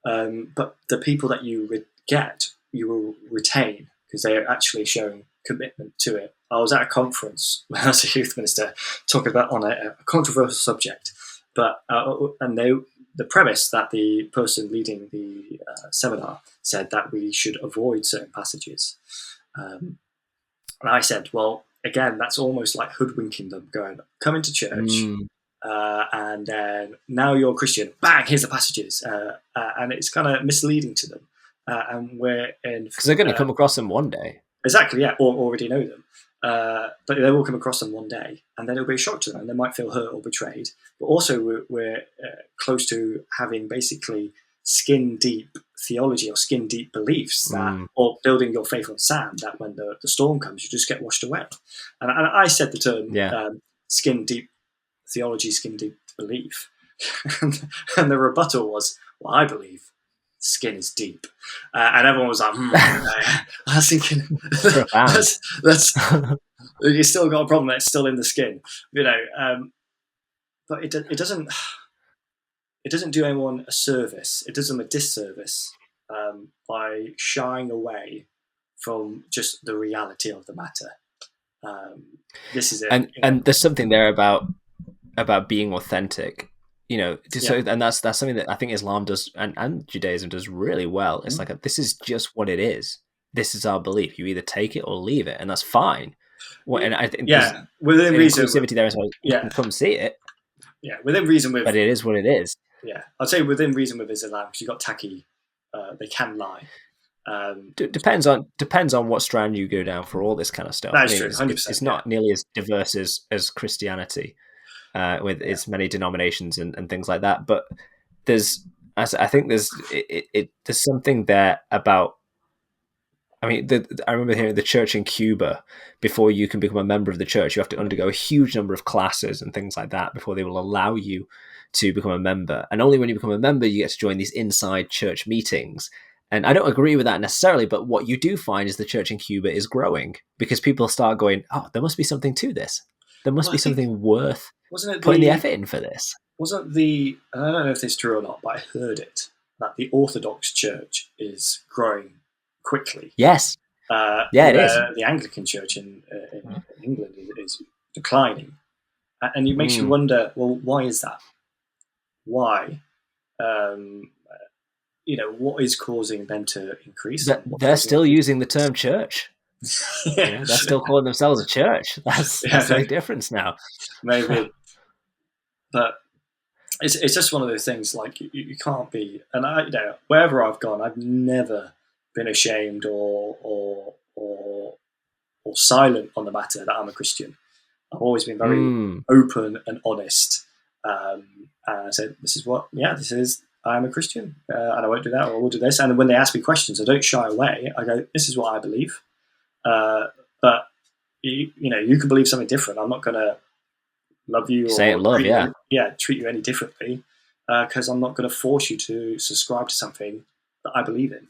but the people that you get, you will retain, because they are actually showing commitment to it. I was at a conference when I was a youth minister talking about on a controversial subject, but the premise that the person leading the seminar said that we should avoid certain passages, and I said, well, again, that's almost like hoodwinking them, going, come into church, and then now you're a Christian, bang, here's the passages, and it's kind of misleading to them. And we're in because they're going to come across them one day. Exactly, yeah, or already know them. But they will come across them one day, and then it'll be a shock to them, and they might feel hurt or betrayed. But also, we're close to having basically skin-deep theology or skin-deep beliefs, or building your faith on sand, that when the storm comes, you just get washed away. And I said the term skin-deep theology, skin-deep belief. And the rebuttal was, well, I believe skin is deep, and everyone was like, I was thinking, that's you still got a problem that's still in the skin, but it doesn't do anyone a service. It does them a disservice by shying away from just the reality of the matter. This is it, and there's something there about being authentic. And that's something that I think Islam does and Judaism does really well. It's this is just what it is. this is our belief. You either take it or leave it, and that's fine. And I think there's Yeah, within an reason. inclusivity there as well. You Yeah, can come see it, yeah, within reason with. but it is what it is. Yeah, I'd say within reason with Islam, because you got tacky. They can lie. Depends on what strand you go down for all this kind of stuff. That is true. 100%. It's not nearly as diverse as Christianity, with its many denominations and things like that. But I think there's something there about. I mean, I remember hearing the church in Cuba. Before you can become a member of the church, you have to undergo a huge number of classes and things like that before they will allow you to become a member. And only when you become a member, you get to join these inside church meetings. And I don't agree with that necessarily, but what you do find is the church in Cuba is growing because people start going, oh, there must be something to this. There must be something worth putting the effort in for this. Wasn't and I don't know if this is true or not, but I heard it, that the Orthodox Church is growing quickly. Yes. It is. The Anglican Church in England is declining. And it makes you wonder, well, why is that? Why? What is causing them to increase? They're still using the term church. They're still calling themselves a church. That's the big difference now. Maybe. But it's just one of those things, like you can't be, and wherever I've gone, I've never been ashamed or silent on the matter that I'm a Christian. I've always been very open and honest. And I said, I'm a Christian, and I won't do that, or I will do this. And when they ask me questions, I don't shy away. I go, this is what I believe. But you can believe something different. I'm not going to love you or treat you any differently, because I'm not going to force you to subscribe to something that I believe in.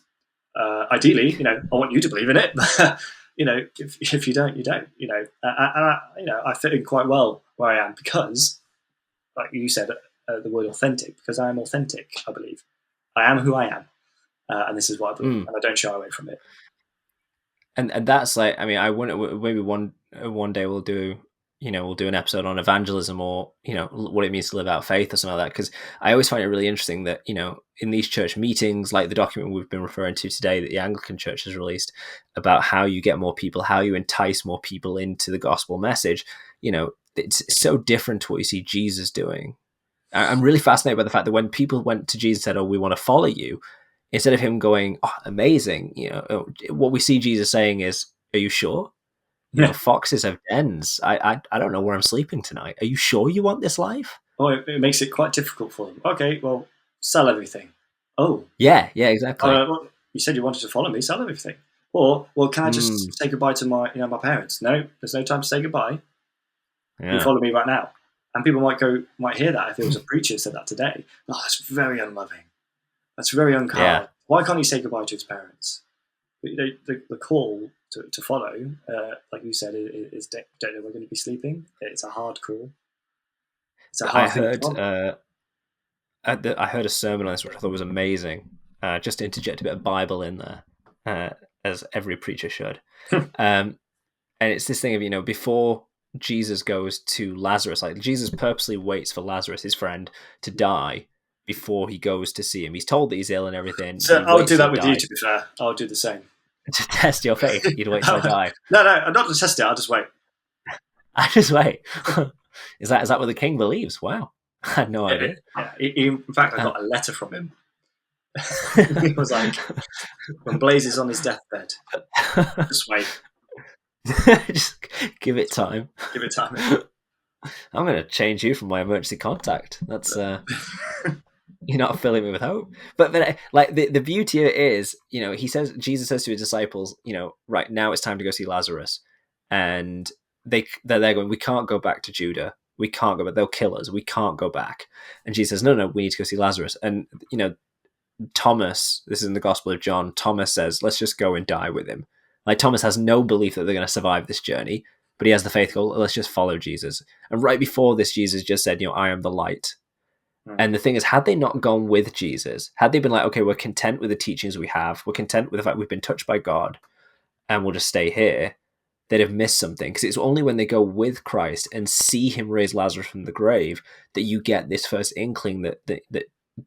Ideally, I want you to believe in it. But, if you don't, you don't. I fit in quite well where I am because, like you said, the word authentic, because I am authentic. I believe I am who I am, and this is what I believe, and I don't shy away from it. And that's like, I mean, I wonder, maybe one day we'll do an episode on evangelism, or what it means to live out faith or something like that, because I always find it really interesting that in these church meetings, like the document we've been referring to today that the Anglican Church has released about how you get more people, how you entice more people into the gospel message, it's so different to what you see Jesus doing. I'm really fascinated by the fact that when people went to Jesus and said, oh, we want to follow you, instead of him going, oh, amazing, what we see Jesus saying is, are you sure? Foxes have dens. I don't know where I'm sleeping tonight. Are you sure you want this life? Oh, it makes it quite difficult for them. Okay, well, sell everything. Oh. Yeah, exactly. Well, you said you wanted to follow me, sell everything. Or, well, can I just say goodbye to my parents? No, there's no time to say goodbye. Yeah. You follow me right now. And people might hear that if it was a preacher said that today. Oh, that's very unloving. That's very unkind. Yeah. Why can't he say goodbye to his parents? The call to follow, like you said, is don't know we're going to be sleeping. It's a hard call. It's a hard I heard a sermon on this, which I thought was amazing. Just to interject a bit of Bible in there, as every preacher should. And it's this thing of, before Jesus goes to Lazarus, like Jesus purposely waits for Lazarus, his friend, to die before he goes to see him. He's told that he's ill and everything. So I'll do that with you, to be fair. I'll do the same. To test your faith, you'd wait till I die. No, I'm not to test it. I'll just wait. I just wait. Is that what the king believes? Wow, I had no idea. Yeah. In fact, I got a letter from him. He was like, when Blayze is on his deathbed, just wait. Just give it time. Give it time. I'm going to change you from my emergency contact. That's you're not filling me with hope. But like the beauty of it is, Jesus says to his disciples, right now it's time to go see Lazarus, and they're going, we can't go back to Judah. We can't go back. They'll kill us. We can't go back. And Jesus says, no, we need to go see Lazarus. And Thomas, this is in the Gospel of John. Thomas says, let's just go and die with him. Like Thomas has no belief that they're going to survive this journey, but he has the faith goal. Let's just follow Jesus. And right before this, Jesus just said, I am the light. And the thing is, had they not gone with Jesus, had they been like, okay, we're content with the teachings we have, we're content with the fact we've been touched by God, and we'll just stay here, they'd have missed something. Because it's only when they go with Christ and see him raise Lazarus from the grave that you get this first inkling that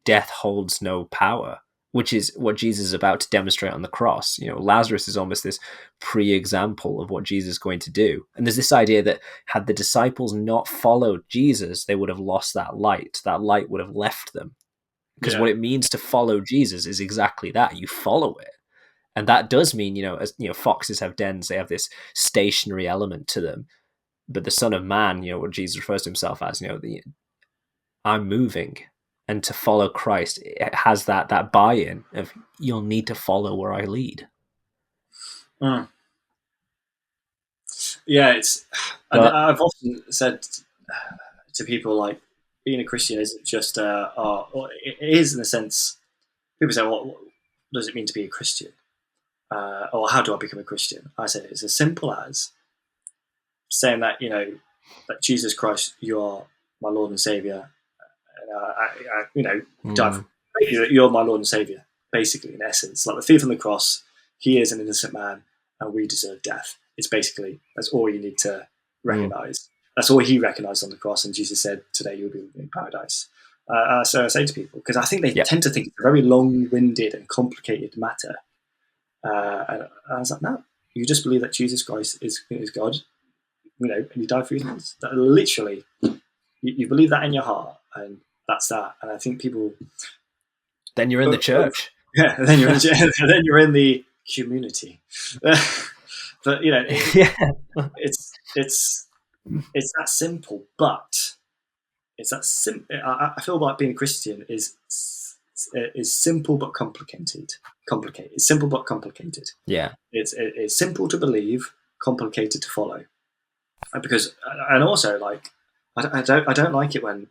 death holds no power which is what Jesus is about to demonstrate on the cross. Lazarus is almost this pre-example of what Jesus is going to do. And there's this idea that had the disciples not followed Jesus, they would have lost that light. That light would have left them. Because what it means to follow Jesus is exactly that. You follow it. And that does mean, as foxes have dens, they have this stationary element to them. But the Son of Man, what Jesus refers to himself as, I'm moving. And to follow Christ, it has that buy-in of you'll need to follow where I lead. Yeah, I've often said to people, like, being a Christian isn't just it is in a sense. People say, "What does it mean to be a Christian?" Or how do I become a Christian? I say it's as simple as saying that that Jesus Christ, you are my Lord and Savior. You're my Lord and Savior. Basically, in essence, like the thief on the cross, he is an innocent man, and we deserve death. It's basically that's all you need to recognize. That's all he recognized on the cross, and Jesus said, "Today you'll be in paradise." So I say to people, because I think they tend to think it's a very long-winded and complicated matter. And I was like, no, you just believe that Jesus Christ is God, and he died for your sins. That literally, you believe that in your heart, and that's that. And I think people. Then you're in the church. Yeah, then you're then you're in the community. But it's that simple, but it's that simple. I feel like being a Christian is simple but complicated. It's simple but complicated. Yeah, it's simple to believe, complicated to follow. Because and also like I don't like it when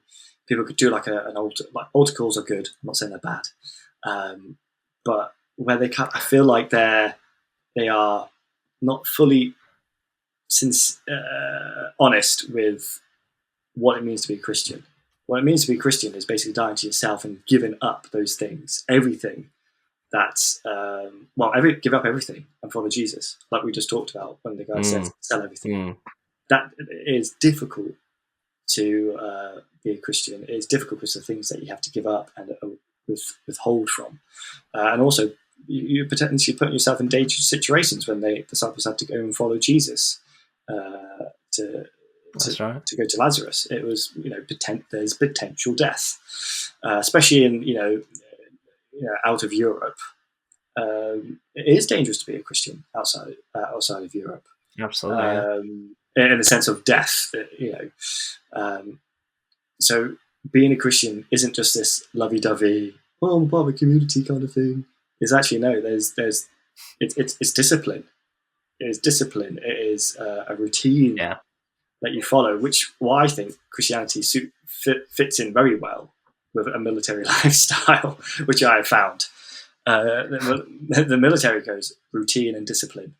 people could do like an altar. Like altar calls are good. I'm not saying they're bad, but where they can't, I feel like they are not fully honest with what it means to be a Christian. What it means to be a Christian is basically dying to yourself and giving up those things, everything. That's give up everything and follow Jesus, like we just talked about when the guy said sell everything. That is difficult to be a Christian. It's difficult because of the things that you have to give up and withhold from, and also you're potentially putting yourself in dangerous situations when the disciples had to go and follow Jesus to go to Lazarus. It was there's potential death, especially in out of Europe. It is dangerous to be a Christian outside of Europe. Absolutely. In the sense of death, so being a Christian isn't just this lovey-dovey, I'm part of a community kind of thing. It's actually it's discipline. It is discipline. It is a routine that you follow, which I think Christianity fits in very well with a military lifestyle, which I have found. The military goes routine and discipline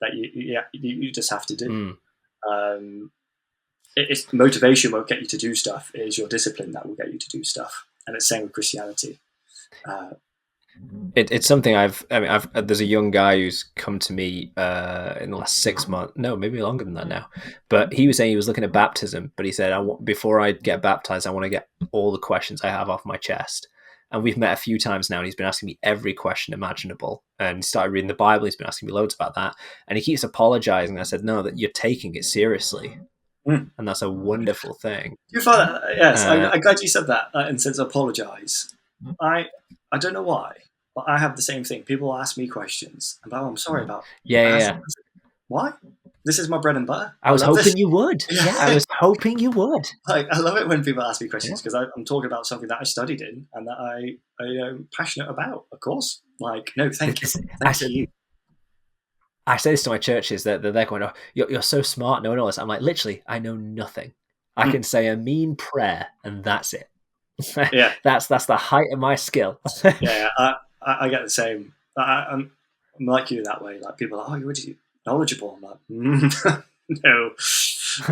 that you just have to do. It's motivation won't get you to do stuff. It is your discipline that will get you to do stuff, and it's same with Christianity. It's something there's a young guy who's come to me in the last 6 months, no, maybe longer than that now, but he was saying he was looking at baptism, but he said, before I get baptized, I want to get all the questions I have off my chest. And we've met a few times now, and he's been asking me every question imaginable, and he started reading the Bible. He's been asking me loads about that, and he keeps apologizing. I said, no, that you're taking it seriously. And that's a wonderful thing. You find that? Yes, I'm glad you said that in sense of apologise. I don't know why, but I have the same thing. People ask me questions about I'm sorry about. Yeah. Why? This is my bread and butter. I was hoping you would. Yeah, I was hoping you would. Like, I love it when people ask me questions because I'm talking about something that I studied in and that I am passionate about. Of course, like no, thank you. I say this to my churches that they're going, "Oh, you're so smart, knowing all this." I'm like, literally, I know nothing. I can say a mean prayer, and that's it. Yeah, that's the height of my skill. Yeah, I get the same. I'm like you that way. Like people are, you're knowledgeable. I'm like, no,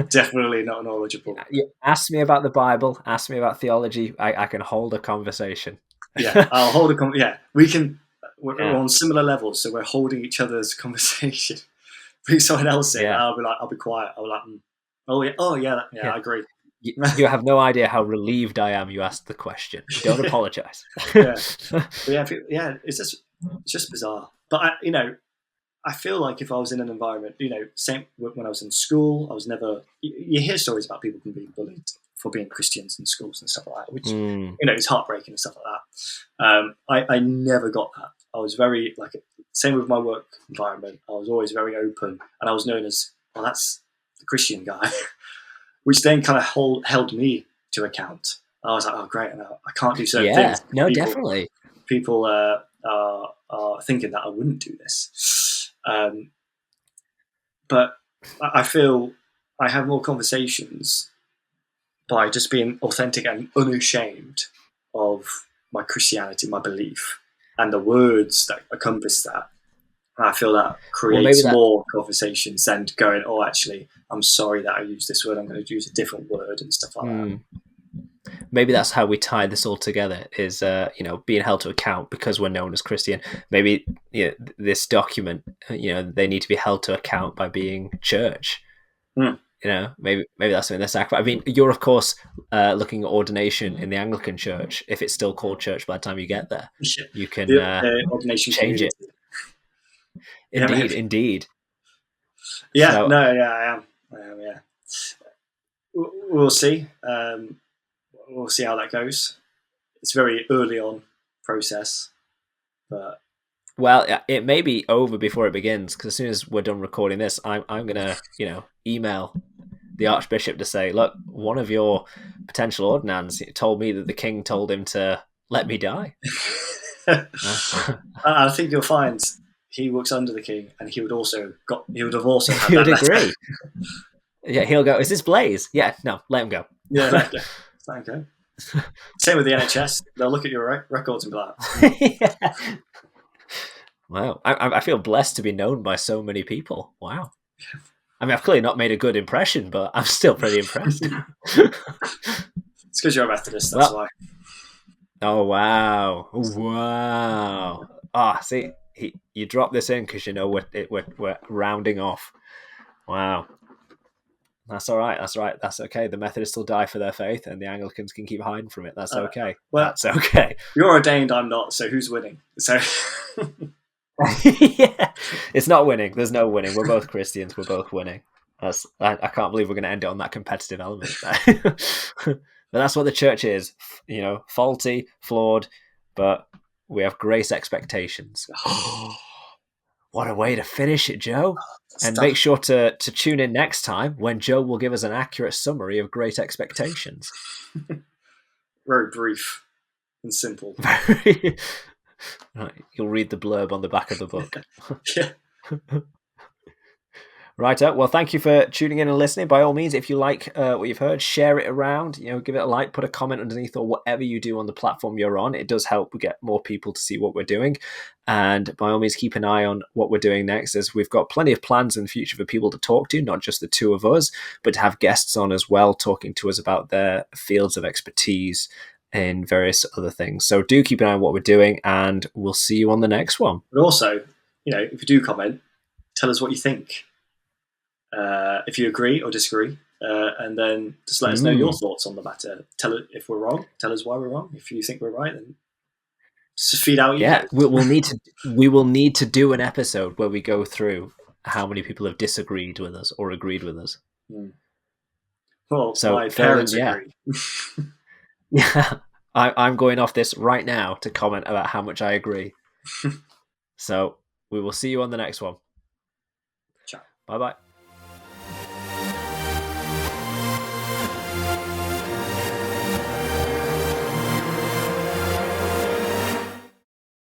definitely not knowledgeable. Ask me about the Bible. Ask me about theology. I can hold a conversation. Yeah, I'll hold a conversation. Yeah, we can. We're on similar levels, so we're holding each other's conversation. If someone else say, I'll be quiet. I'll be like, I agree. You have no idea how relieved I am you asked the question. Don't apologize. Yeah, it's just bizarre. But I feel like if I was in an environment, same when I was in school, I was never. You hear stories about people being bullied for being Christians in schools and stuff like that, which is heartbreaking and stuff like that. I never got that. I was very same with my work environment. I was always very open, and I was known as, well, that's the Christian guy, which then kind of held me to account. I was like, oh great, I can't do certain things. No, definitely. People are thinking that I wouldn't do this. But I feel I have more conversations by just being authentic and unashamed of my Christianity, my belief, and the words that encompass that. And I feel that creates more conversations than going, oh, actually, I'm sorry that I used this word. I'm going to use a different word and stuff like that. Maybe that's how we tie this all together, is being held to account because we're known as Christian. Maybe this document, they need to be held to account by being church. Maybe that's something they're sacrificing. I mean, you're of course looking at ordination in the Anglican Church. If it's still called church by the time you get there, you can ordination change community. it. Indeed. Yeah, so, no, yeah, I am. Yeah, we'll see. We'll see how that goes. It's very early on process, but it may be over before it begins, because as soon as we're done recording this, I'm gonna email the Archbishop to say, look, one of your potential ordinands told me that the king told him to let me die. I think you'll find he works under the king, and he would have also had he would that agree. Yeah, he'll go, is this Blayze? Yeah, no, let him go. Yeah, let him go. Same with the NHS. They'll look at your records and be like, yeah. Wow, I feel blessed to be known by so many people. Wow. I mean, I've clearly not made a good impression, but I'm still pretty impressed. It's because you're a Methodist, that's why. Oh, wow. Wow. See, you drop this in because we're rounding off. Wow. That's all right. That's okay. The Methodists will die for their faith, and the Anglicans can keep hiding from it. That's okay. Well, that's okay. You're ordained, I'm not, so who's winning? So... yeah, it's not winning. There's no winning. We're both Christians. We're both winning. I can't believe we're going to end it on that competitive element. But that's what the church is. Faulty, flawed, but we have grace expectations. What a way to finish it, Joe. And make sure to tune in next time when Joe will give us an accurate summary of great expectations. Very brief and simple. Right, you'll read the blurb on the back of the book. Yeah. Right, well, thank you for tuning in and listening. By all means, if you like what you've heard, share it around, give it a like, put a comment underneath, or whatever you do on the platform you're on. It does help get more people to see what we're doing. And by all means, keep an eye on what we're doing next, as we've got plenty of plans in the future for people to talk to, not just the two of us, but to have guests on as well, talking to us about their fields of expertise and various other things. So do keep an eye on what we're doing, and we'll see you on the next one. But also, if you do comment, tell us what you think. If you agree or disagree, and then just let us know your thoughts on the matter. Tell us if we're wrong. Tell us why we're wrong. If you think we're right, then just feed out. We will need to do an episode where we go through how many people have disagreed with us or agreed with us. Well, so my parents agree. Yeah, I'm going off this right now to comment about how much I agree. So we will see you on the next one. Ciao. Bye-bye.